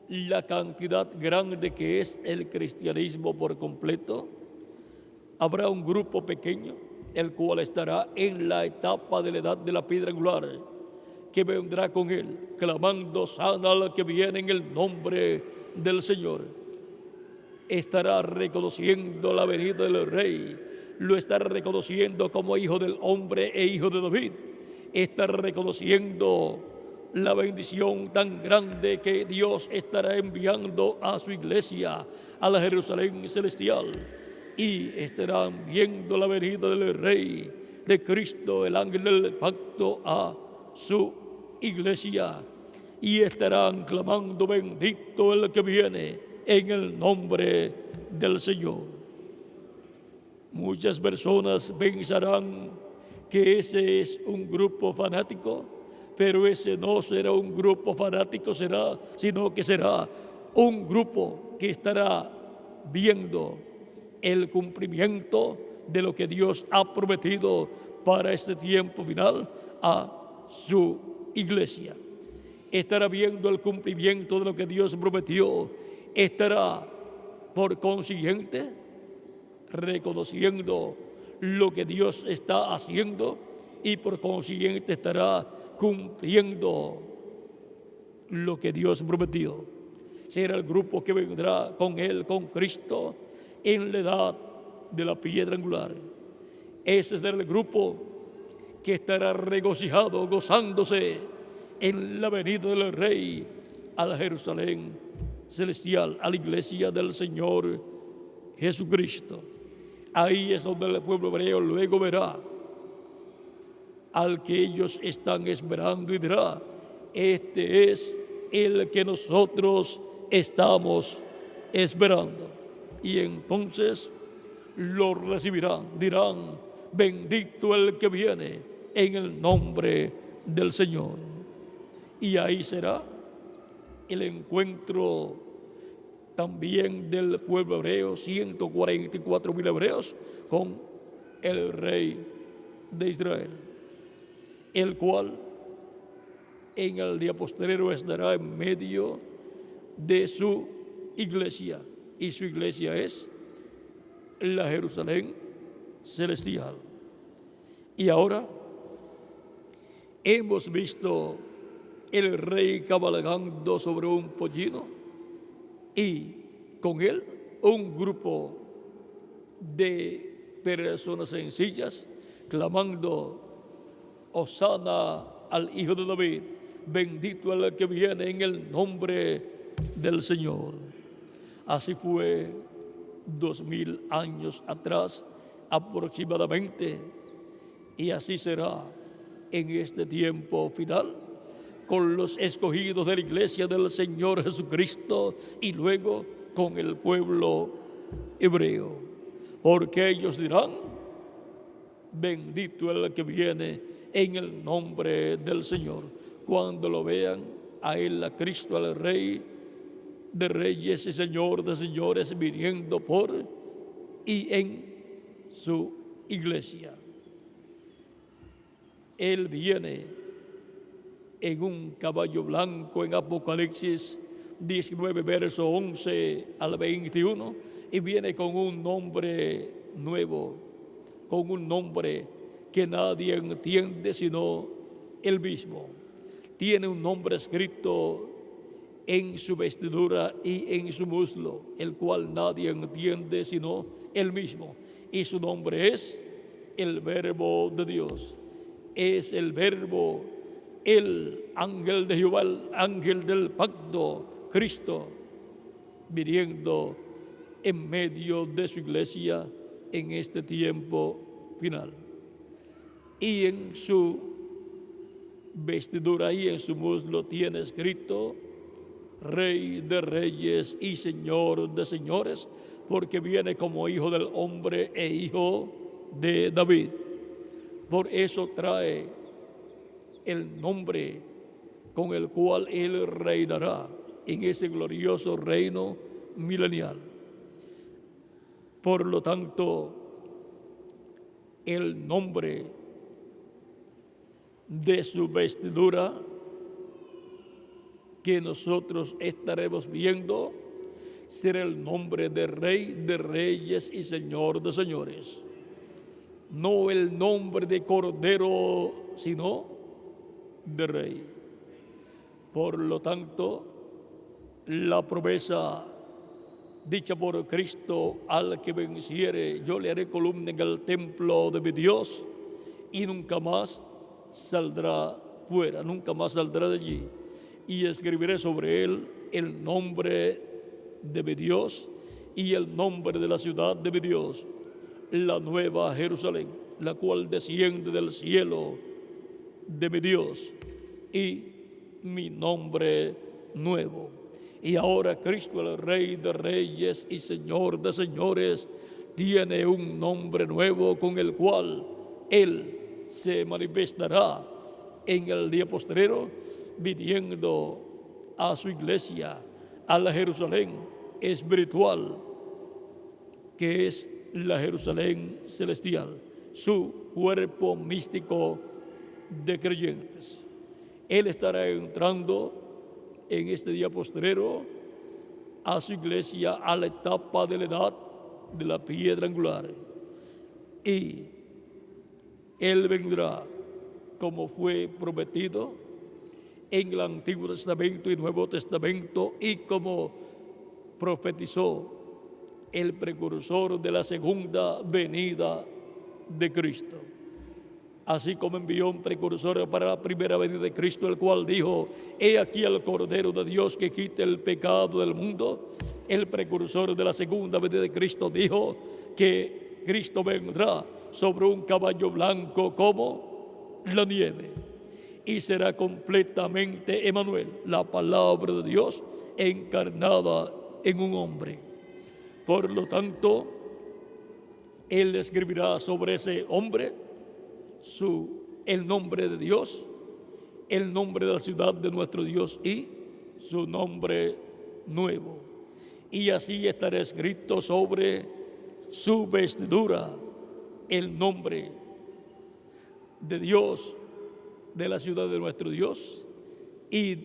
la cantidad grande que es el cristianismo por completo. Habrá un grupo pequeño, el cual estará en la etapa de la edad de la piedra angular, que vendrá con él, clamando: sana al que viene en el nombre del Señor. Estará reconociendo la venida del Rey, lo estará reconociendo como hijo del hombre e hijo de David. Estará reconociendo la bendición tan grande que Dios estará enviando a su iglesia, a la Jerusalén celestial. Y estarán viendo la venida del Rey, de Cristo, el ángel del pacto, a su iglesia. Y estarán clamando: bendito el que viene en el nombre del Señor. Muchas personas pensarán que ese es un grupo fanático, pero ese no será un grupo fanático, sino que será un grupo que estará viendo el cumplimiento de lo que Dios ha prometido para este tiempo final a su iglesia. estará viendo el cumplimiento de lo que Dios prometió, estará por consiguiente reconociendo lo que Dios está haciendo y por consiguiente estará cumpliendo lo que Dios prometió. Será el grupo que vendrá con Él, con Cristo, en la edad de la piedra angular. Ese será el grupo que estará regocijado, gozándose en la venida del Rey a la Jerusalén celestial, a la iglesia del Señor Jesucristo. Ahí es donde el pueblo hebreo luego verá al que ellos están esperando y dirá: este es el que nosotros estamos esperando. Y entonces lo recibirán, dirán: bendito el que viene en el nombre del Señor. Y ahí será el encuentro también del pueblo hebreo, 144,000 hebreos, con el Rey de Israel, el cual en el día postrero estará en medio de su iglesia, y su iglesia es la Jerusalén celestial. Y ahora hemos visto el Rey cabalgando sobre un pollino y con él un grupo de personas sencillas clamando: Hosana al Hijo de David, bendito el que viene en el nombre del Señor. Así fue 2000 años atrás aproximadamente, y así será en este tiempo final con los escogidos de la iglesia del Señor Jesucristo y luego con el pueblo hebreo, porque ellos dirán: bendito el que viene en el nombre del Señor, cuando lo vean a Él, a Cristo, al Rey de reyes y Señor de señores, viniendo por y en su iglesia. Él viene en un caballo blanco en Apocalipsis 19, verso 11 al 21, y viene con un nombre nuevo, con un nombre que nadie entiende sino él mismo. Tiene un nombre escrito en su vestidura y en su muslo, el cual nadie entiende sino él mismo. Y su nombre es el Verbo de Dios. Es el Verbo, el ángel de Jehová, el ángel del pacto, Cristo, viniendo en medio de su iglesia en este tiempo final. Y en su vestidura y en su muslo tiene escrito: Rey de reyes y Señor de señores, porque viene como hijo del hombre e hijo de David. Por eso trae el nombre con el cual él reinará en ese glorioso reino milenial. Por lo tanto, el nombre de su vestidura que nosotros estaremos viendo será el nombre de Rey de reyes y Señor de señores. No el nombre de Cordero, sino de Rey. Por lo tanto, la promesa dicha por Cristo: al que venciere, yo le haré columna en el templo de mi Dios, y nunca más saldrá fuera, nunca más saldrá de allí. Y escribiré sobre él el nombre de mi Dios y el nombre de la ciudad de mi Dios, la nueva Jerusalén, la cual desciende del cielo de mi Dios, y mi nombre nuevo. Y ahora Cristo, el Rey de reyes y Señor de señores, tiene un nombre nuevo con el cual Él se manifestará en el día postrero, viniendo a su iglesia, a la Jerusalén espiritual, que es la Jerusalén celestial, su cuerpo místico de creyentes. Él estará entrando en este día postrero a su iglesia a la etapa de la edad de la piedra angular. Y Él vendrá como fue prometido en el Antiguo Testamento y Nuevo Testamento, y como profetizó el precursor de la segunda venida de Cristo. Así como envió un precursor para la primera venida de Cristo, el cual dijo: he aquí el Cordero de Dios que quita el pecado del mundo. El precursor de la segunda venida de Cristo dijo que Cristo vendrá sobre un caballo blanco como la nieve, y será completamente Emmanuel, la palabra de Dios encarnada en un hombre. Por lo tanto, Él escribirá sobre ese hombre el nombre de Dios, el nombre de la ciudad de nuestro Dios y su nombre nuevo. Y así estará escrito sobre su vestidura el nombre de Dios, de la ciudad de nuestro Dios, y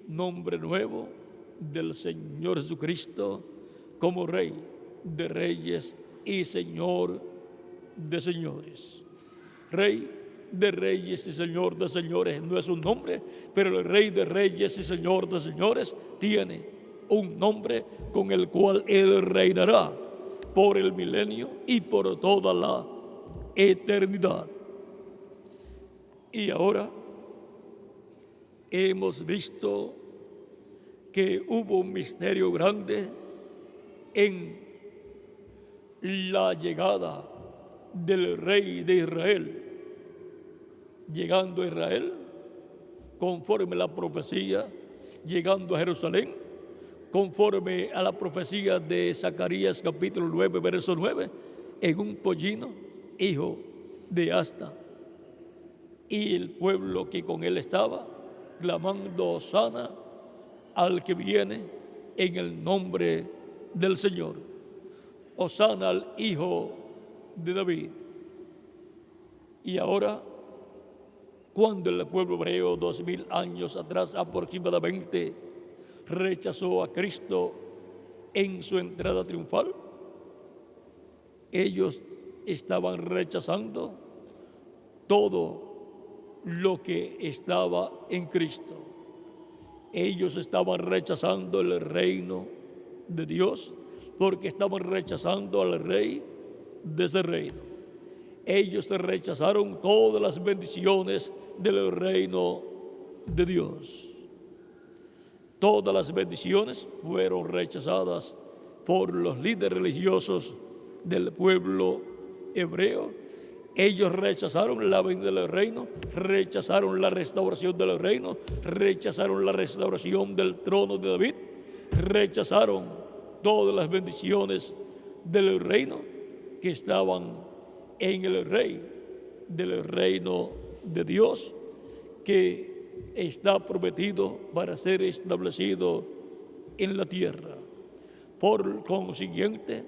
nombre nuevo del Señor Jesucristo como Rey de reyes y Señor de señores. Rey de reyes y Señor de señores no es un nombre, pero el Rey de reyes y Señor de señores tiene un nombre con el cual Él reinará por el milenio y por toda la eternidad. Y ahora hemos visto que hubo un misterio grande en la llegada del Rey de Israel, llegando a Israel conforme a la profecía, llegando a Jerusalén conforme a la profecía de Zacarías capítulo 9, verso 9, en un pollino, hijo de asta, y el pueblo que con él estaba clamando: hosana al que viene en el nombre del Señor, hosana al hijo de David. Y ahora, cuando el pueblo hebreo 2000 años atrás aproximadamente rechazó a Cristo en su entrada triunfal, ellos estaban rechazando todo lo que estaba en Cristo. Ellos estaban rechazando el reino de Dios porque estaban rechazando al Rey de ese reino. Ellos rechazaron todas las bendiciones del reino de Dios. Todas las bendiciones fueron rechazadas por los líderes religiosos del pueblo hebreo. Ellos rechazaron la venida del reino, rechazaron la restauración del reino, rechazaron la restauración del trono de David, rechazaron todas las bendiciones del reino que estaban en el Rey del reino de Dios, que está prometido para ser establecido en la tierra. Por consiguiente,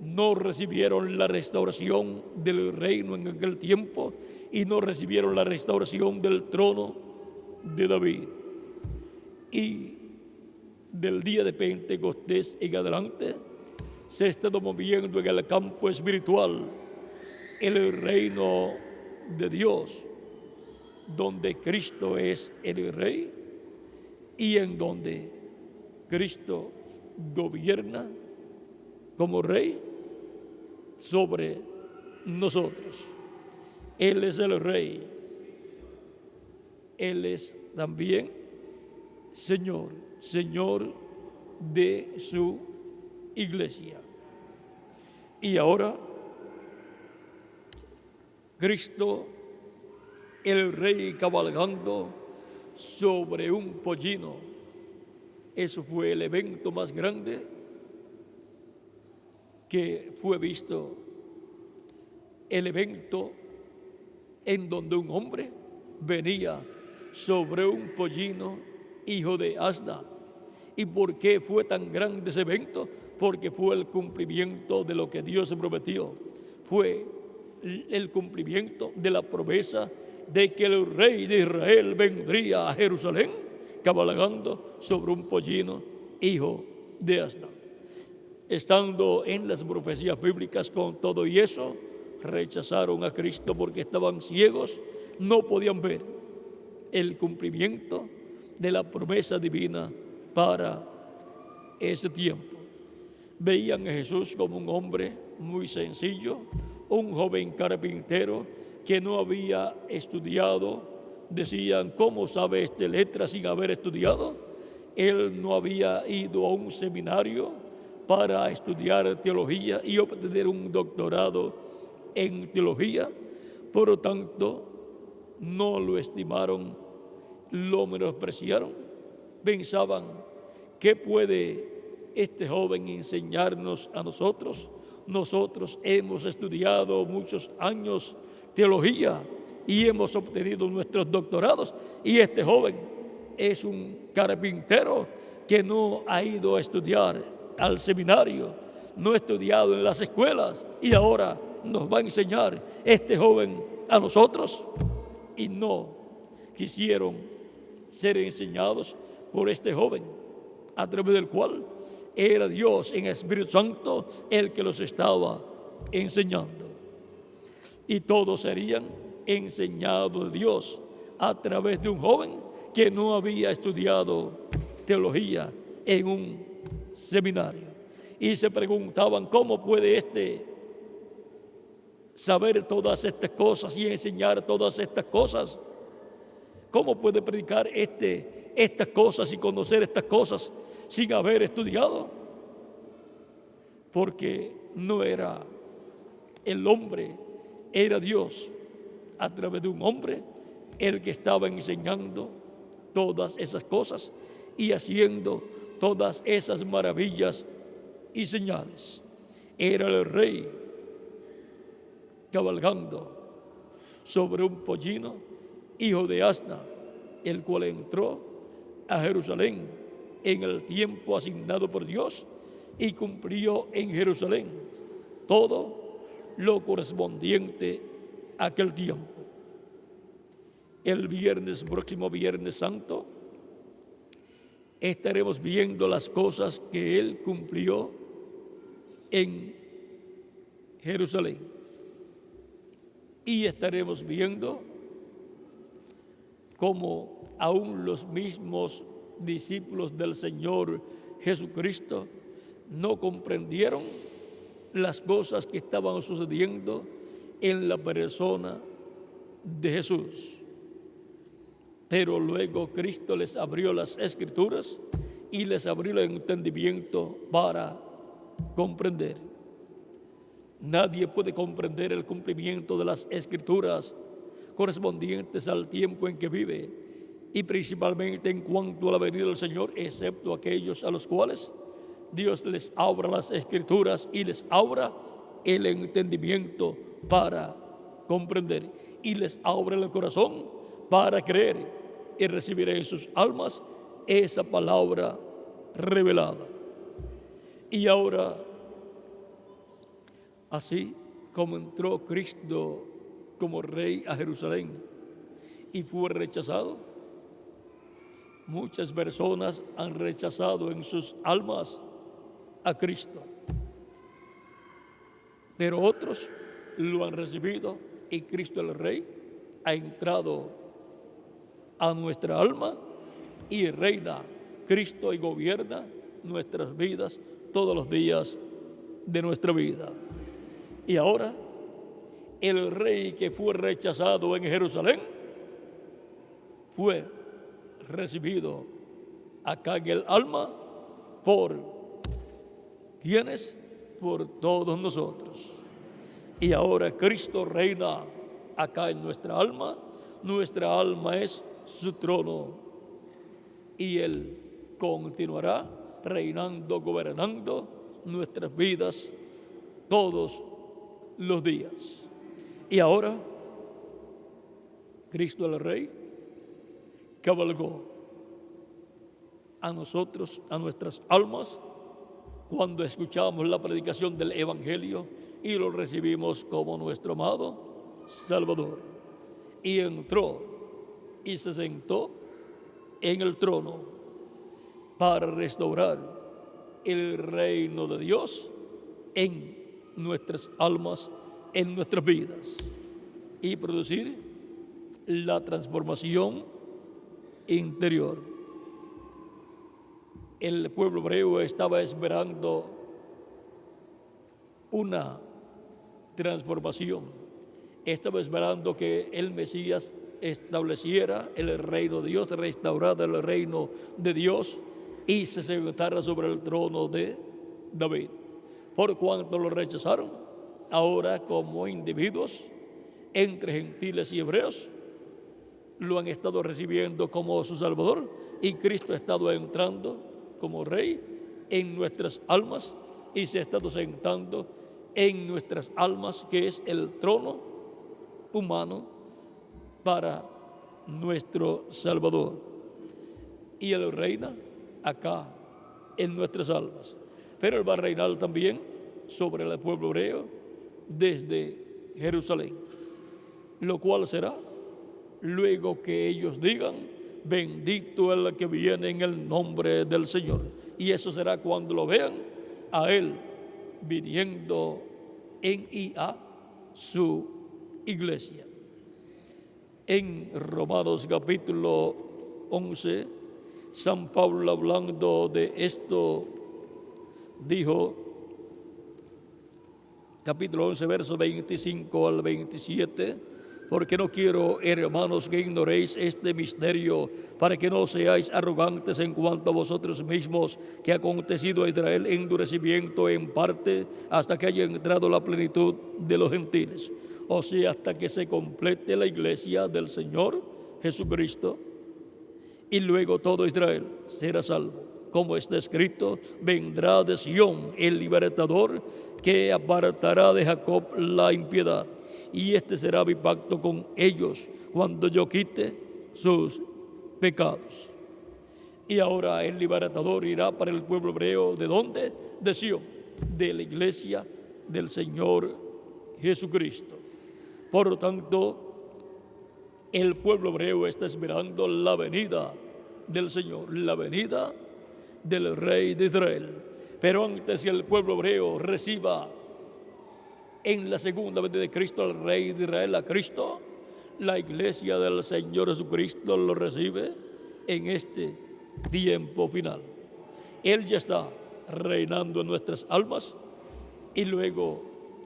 no recibieron la restauración del reino en aquel tiempo y no recibieron la restauración del trono de David. Y del día de Pentecostés en adelante se ha estado moviendo en el campo espiritual el reino de Dios, donde Cristo es el Rey y en donde Cristo gobierna como Rey sobre nosotros. Él es el Rey. Él es también Señor de su iglesia. Y ahora, Cristo, el Rey cabalgando sobre un pollino, eso fue el evento más grande que fue visto, el evento en donde un hombre venía sobre un pollino, hijo de asna. ¿Y por qué fue tan grande ese evento? Porque fue el cumplimiento de lo que Dios prometió. Fue el cumplimiento de la promesa de que el Rey de Israel vendría a Jerusalén cabalgando sobre un pollino, hijo de asna. Estando en las profecías bíblicas con todo y eso, rechazaron a Cristo porque estaban ciegos, no podían ver el cumplimiento de la promesa divina para ese tiempo. Veían a Jesús como un hombre muy sencillo, un joven carpintero que no había estudiado. Decían, ¿cómo sabe este letras sin haber estudiado? Él no había ido a un seminario para estudiar teología y obtener un doctorado en teología. Por lo tanto, no lo estimaron, lo menospreciaron. Pensaban, ¿qué puede este joven enseñarnos a nosotros? Nosotros hemos estudiado muchos años teología y hemos obtenido nuestros doctorados, y este joven es un carpintero que no ha ido a estudiar al seminario, no ha estudiado en las escuelas, y ahora nos va a enseñar este joven a nosotros. Y no quisieron ser enseñados por este joven, a través del cual era Dios en Espíritu Santo el que los estaba enseñando. Y todos serían enseñados de Dios a través de un joven que no había estudiado teología en un seminario. Y se preguntaban, ¿cómo puede este saber todas estas cosas y enseñar todas estas cosas? ¿Cómo puede predicar estas cosas y conocer estas cosas sin haber estudiado? Porque no era el hombre, era Dios a través de un hombre el que estaba enseñando todas esas cosas y haciendo todas esas maravillas y señales. Era el rey cabalgando sobre un pollino, hijo de asna, el cual entró a Jerusalén en el tiempo asignado por Dios y cumplió en Jerusalén todo lo correspondiente a aquel tiempo. El próximo Viernes Santo, estaremos viendo las cosas que Él cumplió en Jerusalén. Y estaremos viendo cómo aún los mismos discípulos del Señor Jesucristo no comprendieron las cosas que estaban sucediendo en la persona de Jesús. Pero luego Cristo les abrió las Escrituras y les abrió el entendimiento para comprender. Nadie puede comprender el cumplimiento de las Escrituras correspondientes al tiempo en que vive, y principalmente en cuanto a la venida del Señor, excepto aquellos a los cuales Dios les abra las Escrituras y les abra el entendimiento para comprender, y les abra el corazón para creer y recibir en sus almas esa palabra revelada. Y ahora, así como entró Cristo como rey a Jerusalén y fue rechazado, muchas personas han rechazado en sus almas a Cristo, pero otros lo han recibido, y Cristo el Rey ha entrado a nuestra alma y reina Cristo y gobierna nuestras vidas todos los días de nuestra vida. Y ahora, el rey que fue rechazado en Jerusalén fue recibido acá en el alma por ¿quiénes? Por todos nosotros. Y ahora Cristo reina acá en nuestra alma es su trono, y Él continuará reinando, gobernando nuestras vidas todos los días. Y ahora, Cristo el Rey cabalgó a nosotros, a nuestras almas, cuando escuchamos la predicación del Evangelio y lo recibimos como nuestro amado Salvador. Y entró y se sentó en el trono para restaurar el reino de Dios en nuestras almas, en nuestras vidas, y producir la transformación interior. El pueblo hebreo estaba esperando una transformación. Estaba esperando que el Mesías estableciera el reino de Dios, restaurara el reino de Dios y se sentara sobre el trono de David. Por cuanto lo rechazaron, ahora como individuos, entre gentiles y hebreos, lo han estado recibiendo como su Salvador, y Cristo ha estado entrando como Rey en nuestras almas y se ha estado sentando en nuestras almas, que es el trono humano para nuestro Salvador. Y Él reina acá en nuestras almas, pero Él va a reinar también sobre el pueblo hebreo desde Jerusalén, lo cual será luego que ellos digan: bendito el que viene en el nombre del Señor. Y eso será cuando lo vean a Él viniendo en y a su iglesia. En Romanos capítulo 11, San Pablo, hablando de esto, dijo, capítulo 11, versos 25 al 27, porque no quiero, hermanos, que ignoréis este misterio, para que no seáis arrogantes en cuanto a vosotros mismos, que ha acontecido a Israel endurecimiento en parte, hasta que haya entrado la plenitud de los gentiles, o sea, hasta que se complete la iglesia del Señor Jesucristo, y luego todo Israel será salvo. Como está escrito: vendrá de Sión el libertador, que apartará de Jacob la impiedad, y este será mi pacto con ellos cuando yo quite sus pecados. Y ahora el libertador irá para el pueblo hebreo. ¿De dónde? De Sión, de la iglesia del Señor Jesucristo. Por lo tanto, el pueblo hebreo está esperando la venida del Señor, la venida del Rey de Israel. Pero antes que el pueblo hebreo reciba en la segunda venida de Cristo al Rey de Israel, a Cristo, la iglesia del Señor Jesucristo lo recibe en este tiempo final. Él ya está reinando en nuestras almas, y luego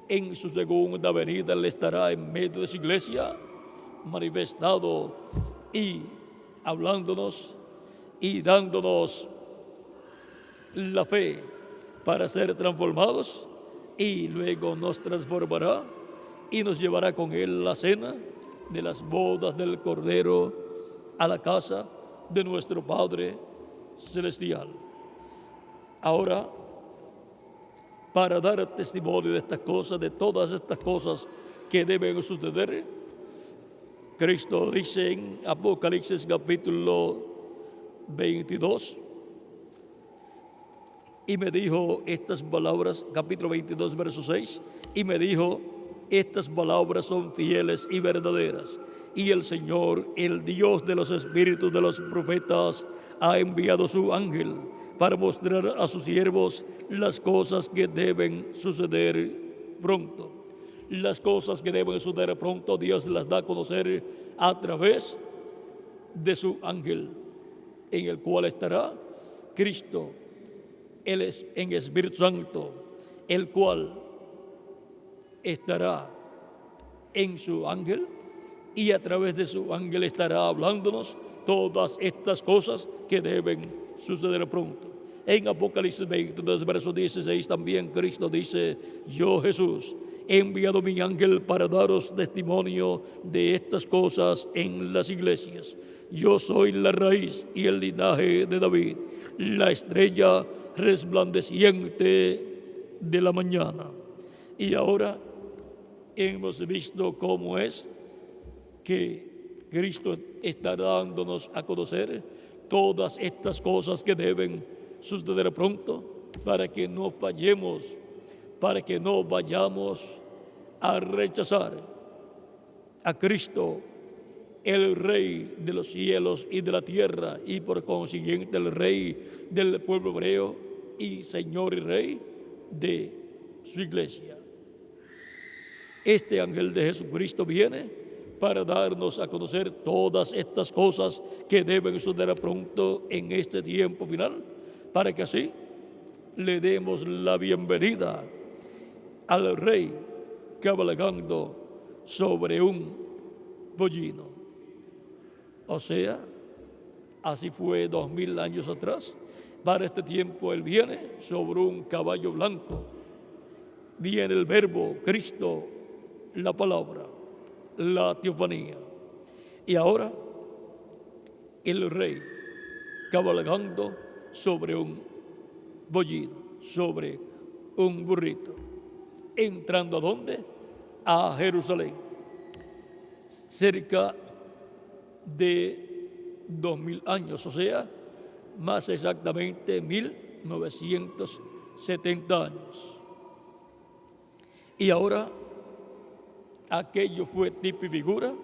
en su segunda venida Él estará en medio de su iglesia, manifestado y hablándonos y dándonos la fe para ser transformados, y luego nos transformará y nos llevará con Él a la cena de las bodas del Cordero, a la casa de nuestro Padre Celestial. Ahora, para dar testimonio de estas cosas, de todas estas cosas que deben suceder, Cristo dice en Apocalipsis capítulo 22, y me dijo estas palabras, capítulo 22, verso 6, y me dijo: estas palabras son fieles y verdaderas, y el Señor, el Dios de los espíritus de los profetas, ha enviado su ángel para mostrar a sus siervos las cosas que deben suceder pronto. Las cosas que deben suceder pronto, Dios las da a conocer a través de su ángel, en el cual estará Cristo, Él es en Espíritu Santo, el cual estará en su ángel, y a través de su ángel estará hablándonos todas estas cosas que deben suceder pronto. En Apocalipsis 22, verso 16, también Cristo dice: yo, Jesús, he enviado mi ángel para daros testimonio de estas cosas en las iglesias. Yo soy la raíz y el linaje de David, la estrella resplandeciente de la mañana. Y ahora hemos visto cómo es que Cristo está dándonos a conocer todas estas cosas que deben suceder pronto, para que no fallemos, para que no vayamos a rechazar a Cristo el Rey de los cielos y de la tierra, y por consiguiente el Rey del pueblo hebreo y Señor y Rey de su iglesia. Este ángel de Jesucristo viene para darnos a conocer todas estas cosas que deben suceder pronto en este tiempo final, para que así le demos la bienvenida al Rey cabalgando sobre un pollino. O sea, así fue 2000 años atrás. Para este tiempo Él viene sobre un caballo blanco. Viene el Verbo, Cristo, la palabra, la teofanía. Y ahora el Rey cabalgando sobre un pollino, sobre un burrito. Entrando ¿a dónde? A Jerusalén. Cerca de 2000 años, o sea, más exactamente 1970 años. Y ahora, aquello fue tipo y figura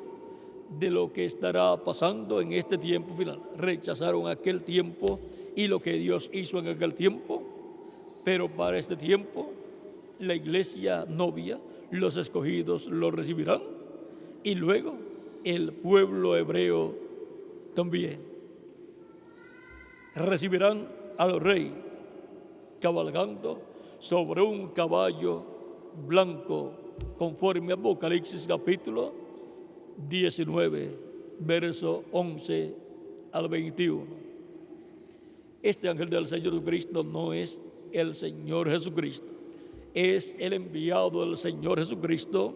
de lo que estará pasando en este tiempo final. Rechazaron aquel tiempo y lo que Dios hizo en aquel tiempo, pero para este tiempo la iglesia novia, los escogidos lo recibirán, y luego el pueblo hebreo también. Recibirán al Rey cabalgando sobre un caballo blanco, conforme a Apocalipsis capítulo 19, verso 11 al 21. Este ángel del Señor Jesucristo no es el Señor Jesucristo, es el enviado del Señor Jesucristo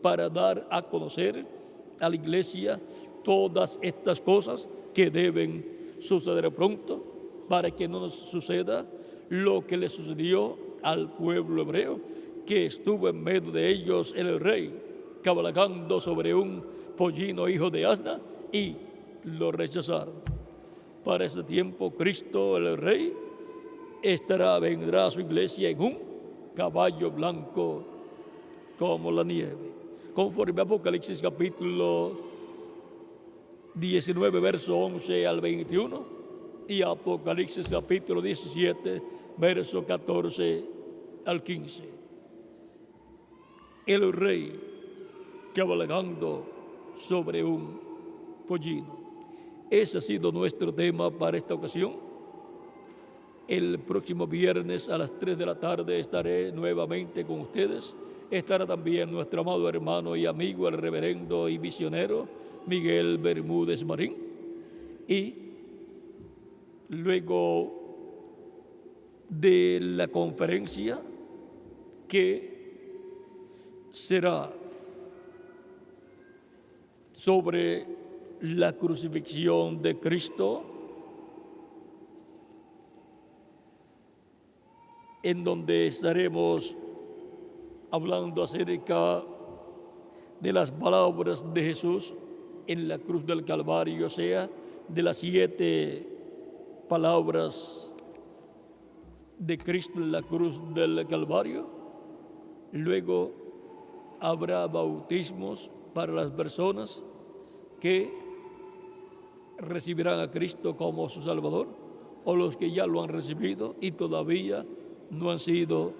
para dar a conocer a la iglesia todas estas cosas que deben suceder pronto, para que no nos suceda lo que le sucedió al pueblo hebreo, que estuvo en medio de ellos el Rey cabalgando sobre un pollino hijo de asna, y lo rechazaron. Para ese tiempo Cristo el Rey vendrá a su iglesia en un caballo blanco como la nieve, conforme a Apocalipsis capítulo 19, verso 11 al 21, y Apocalipsis capítulo 17, verso 14 al 15. El Rey cabalgando sobre un pollino. Ese ha sido nuestro tema para esta ocasión. El próximo viernes a las 3 de la tarde estaré nuevamente con ustedes. Estará también nuestro amado hermano y amigo, el reverendo y misionero Miguel Bermúdez Marín. Y luego de la conferencia, que será sobre la crucifixión de Cristo, en donde estaremos hablando acerca de las palabras de Jesús en la cruz del Calvario, o sea, de las 7 palabras de Cristo en la cruz del Calvario. Luego habrá bautismos para las personas que recibirán a Cristo como su Salvador, o los que ya lo han recibido y todavía no han sido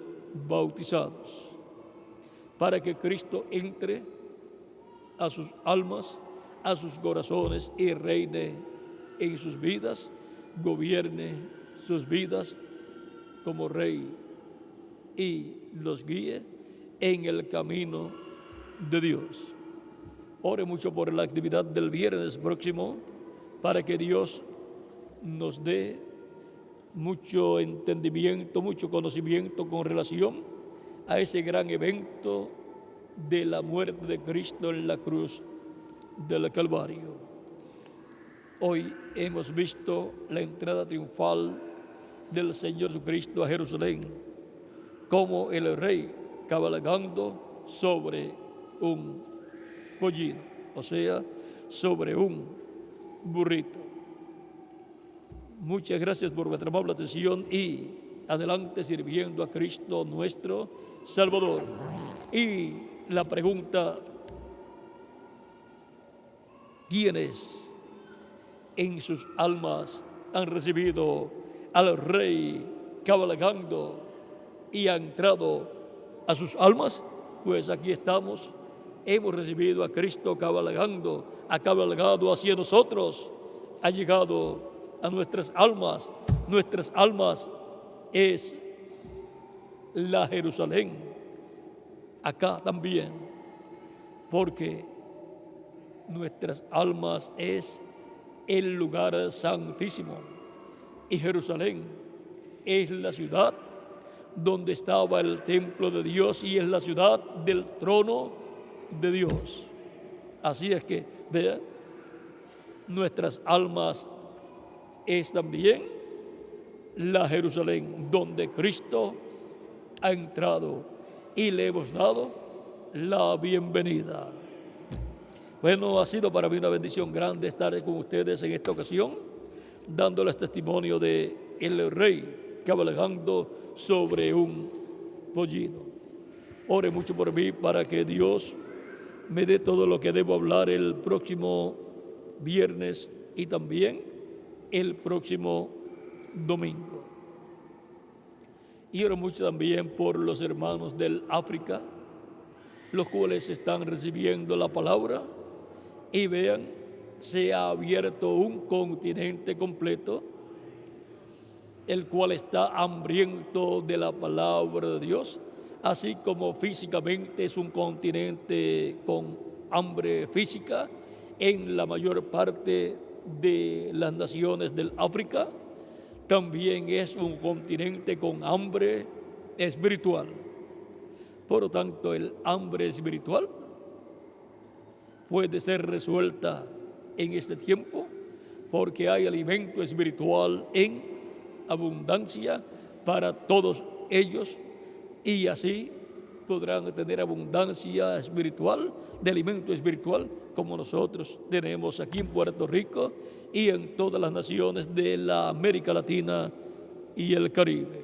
bautizados, para que Cristo entre a sus almas, a sus corazones, y reine en sus vidas, gobierne sus vidas como Rey y los guíe en el camino de Dios. Ore mucho por la actividad del viernes próximo, para que Dios nos dé mucho entendimiento, mucho conocimiento con relación a ese gran evento de la muerte de Cristo en la cruz del Calvario. Hoy hemos visto la entrada triunfal del Señor Jesucristo a Jerusalén, como el Rey cabalgando sobre un pollino, o sea, sobre un burrito. Muchas gracias por vuestra amable atención, y adelante sirviendo a Cristo nuestro Salvador. Y la pregunta quienes en sus almas han recibido al Rey cabalgando y han entrado a sus almas, pues aquí estamos, hemos recibido a Cristo cabalgando, ha cabalgado hacia nosotros, ha llegado a nuestras almas es la Jerusalén, acá también, porque nuestras almas es el lugar santísimo y Jerusalén es la ciudad donde estaba el templo de Dios y es la ciudad del trono de Dios. Así es que, vean, nuestras almas es también la Jerusalén donde Cristo ha entrado y le hemos dado la bienvenida. Bueno, ha sido para mí una bendición grande estar con ustedes en esta ocasión, dándoles testimonio de el Rey cabalgando sobre un pollino. Ore mucho por mí para que Dios me dé todo lo que debo hablar el próximo viernes y también el próximo domingo. Y oro mucho también por los hermanos del África, los cuales están recibiendo la palabra y vean, se ha abierto un continente completo, el cual está hambriento de la palabra de Dios, así como físicamente es un continente con hambre física en la mayor parte de las naciones del África, también es un continente con hambre espiritual. Por lo tanto, el hambre espiritual puede ser resuelta en este tiempo porque hay alimento espiritual en abundancia para todos ellos y así podrán tener abundancia espiritual, de alimento espiritual, como nosotros tenemos aquí en Puerto Rico y en todas las naciones de la América Latina y el Caribe.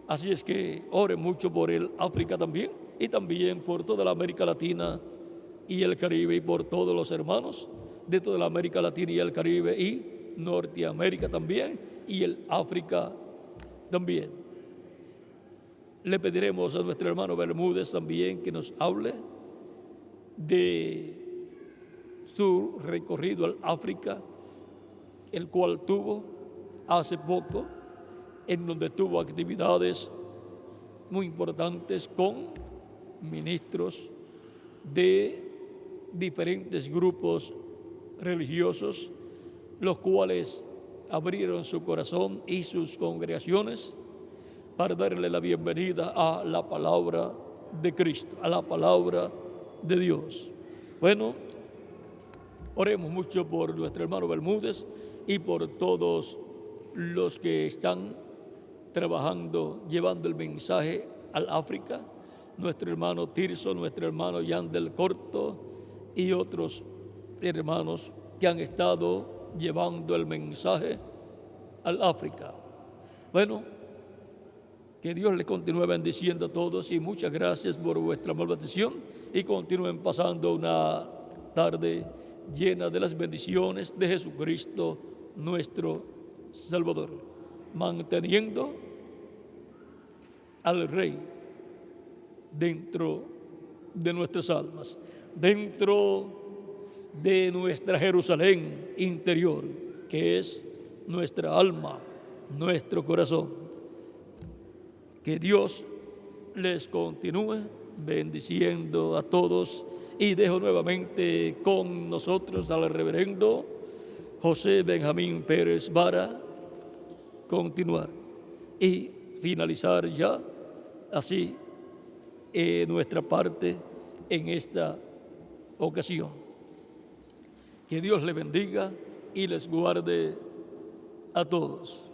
Así es que oren mucho por el África también y también por toda la América Latina y el Caribe y por todos los hermanos de toda la América Latina y el Caribe y Norteamérica también y el África también. Le pediremos a nuestro hermano Bermúdez también que nos hable de su recorrido al África, el cual tuvo hace poco, en donde tuvo actividades muy importantes con ministros de diferentes grupos religiosos, los cuales abrieron su corazón y sus congregaciones para darle la bienvenida a la palabra de Cristo, a la palabra de Dios. Bueno, oremos mucho por nuestro hermano Bermúdez y por todos los que están trabajando, llevando el mensaje al África, nuestro hermano Tirso, nuestro hermano Jan del Corto y otros hermanos que han estado llevando el mensaje al África. Bueno, que Dios les continúe bendiciendo a todos y muchas gracias por vuestra amable atención y continúen pasando una tarde llena de las bendiciones de Jesucristo, nuestro Salvador, manteniendo al Rey dentro de nuestras almas, dentro de nuestra Jerusalén interior, que es nuestra alma, nuestro corazón. Que Dios les continúe bendiciendo a todos y dejo nuevamente con nosotros al reverendo José Benjamín Pérez Vara continuar y finalizar ya así nuestra parte en esta ocasión. Que Dios les bendiga y les guarde a todos.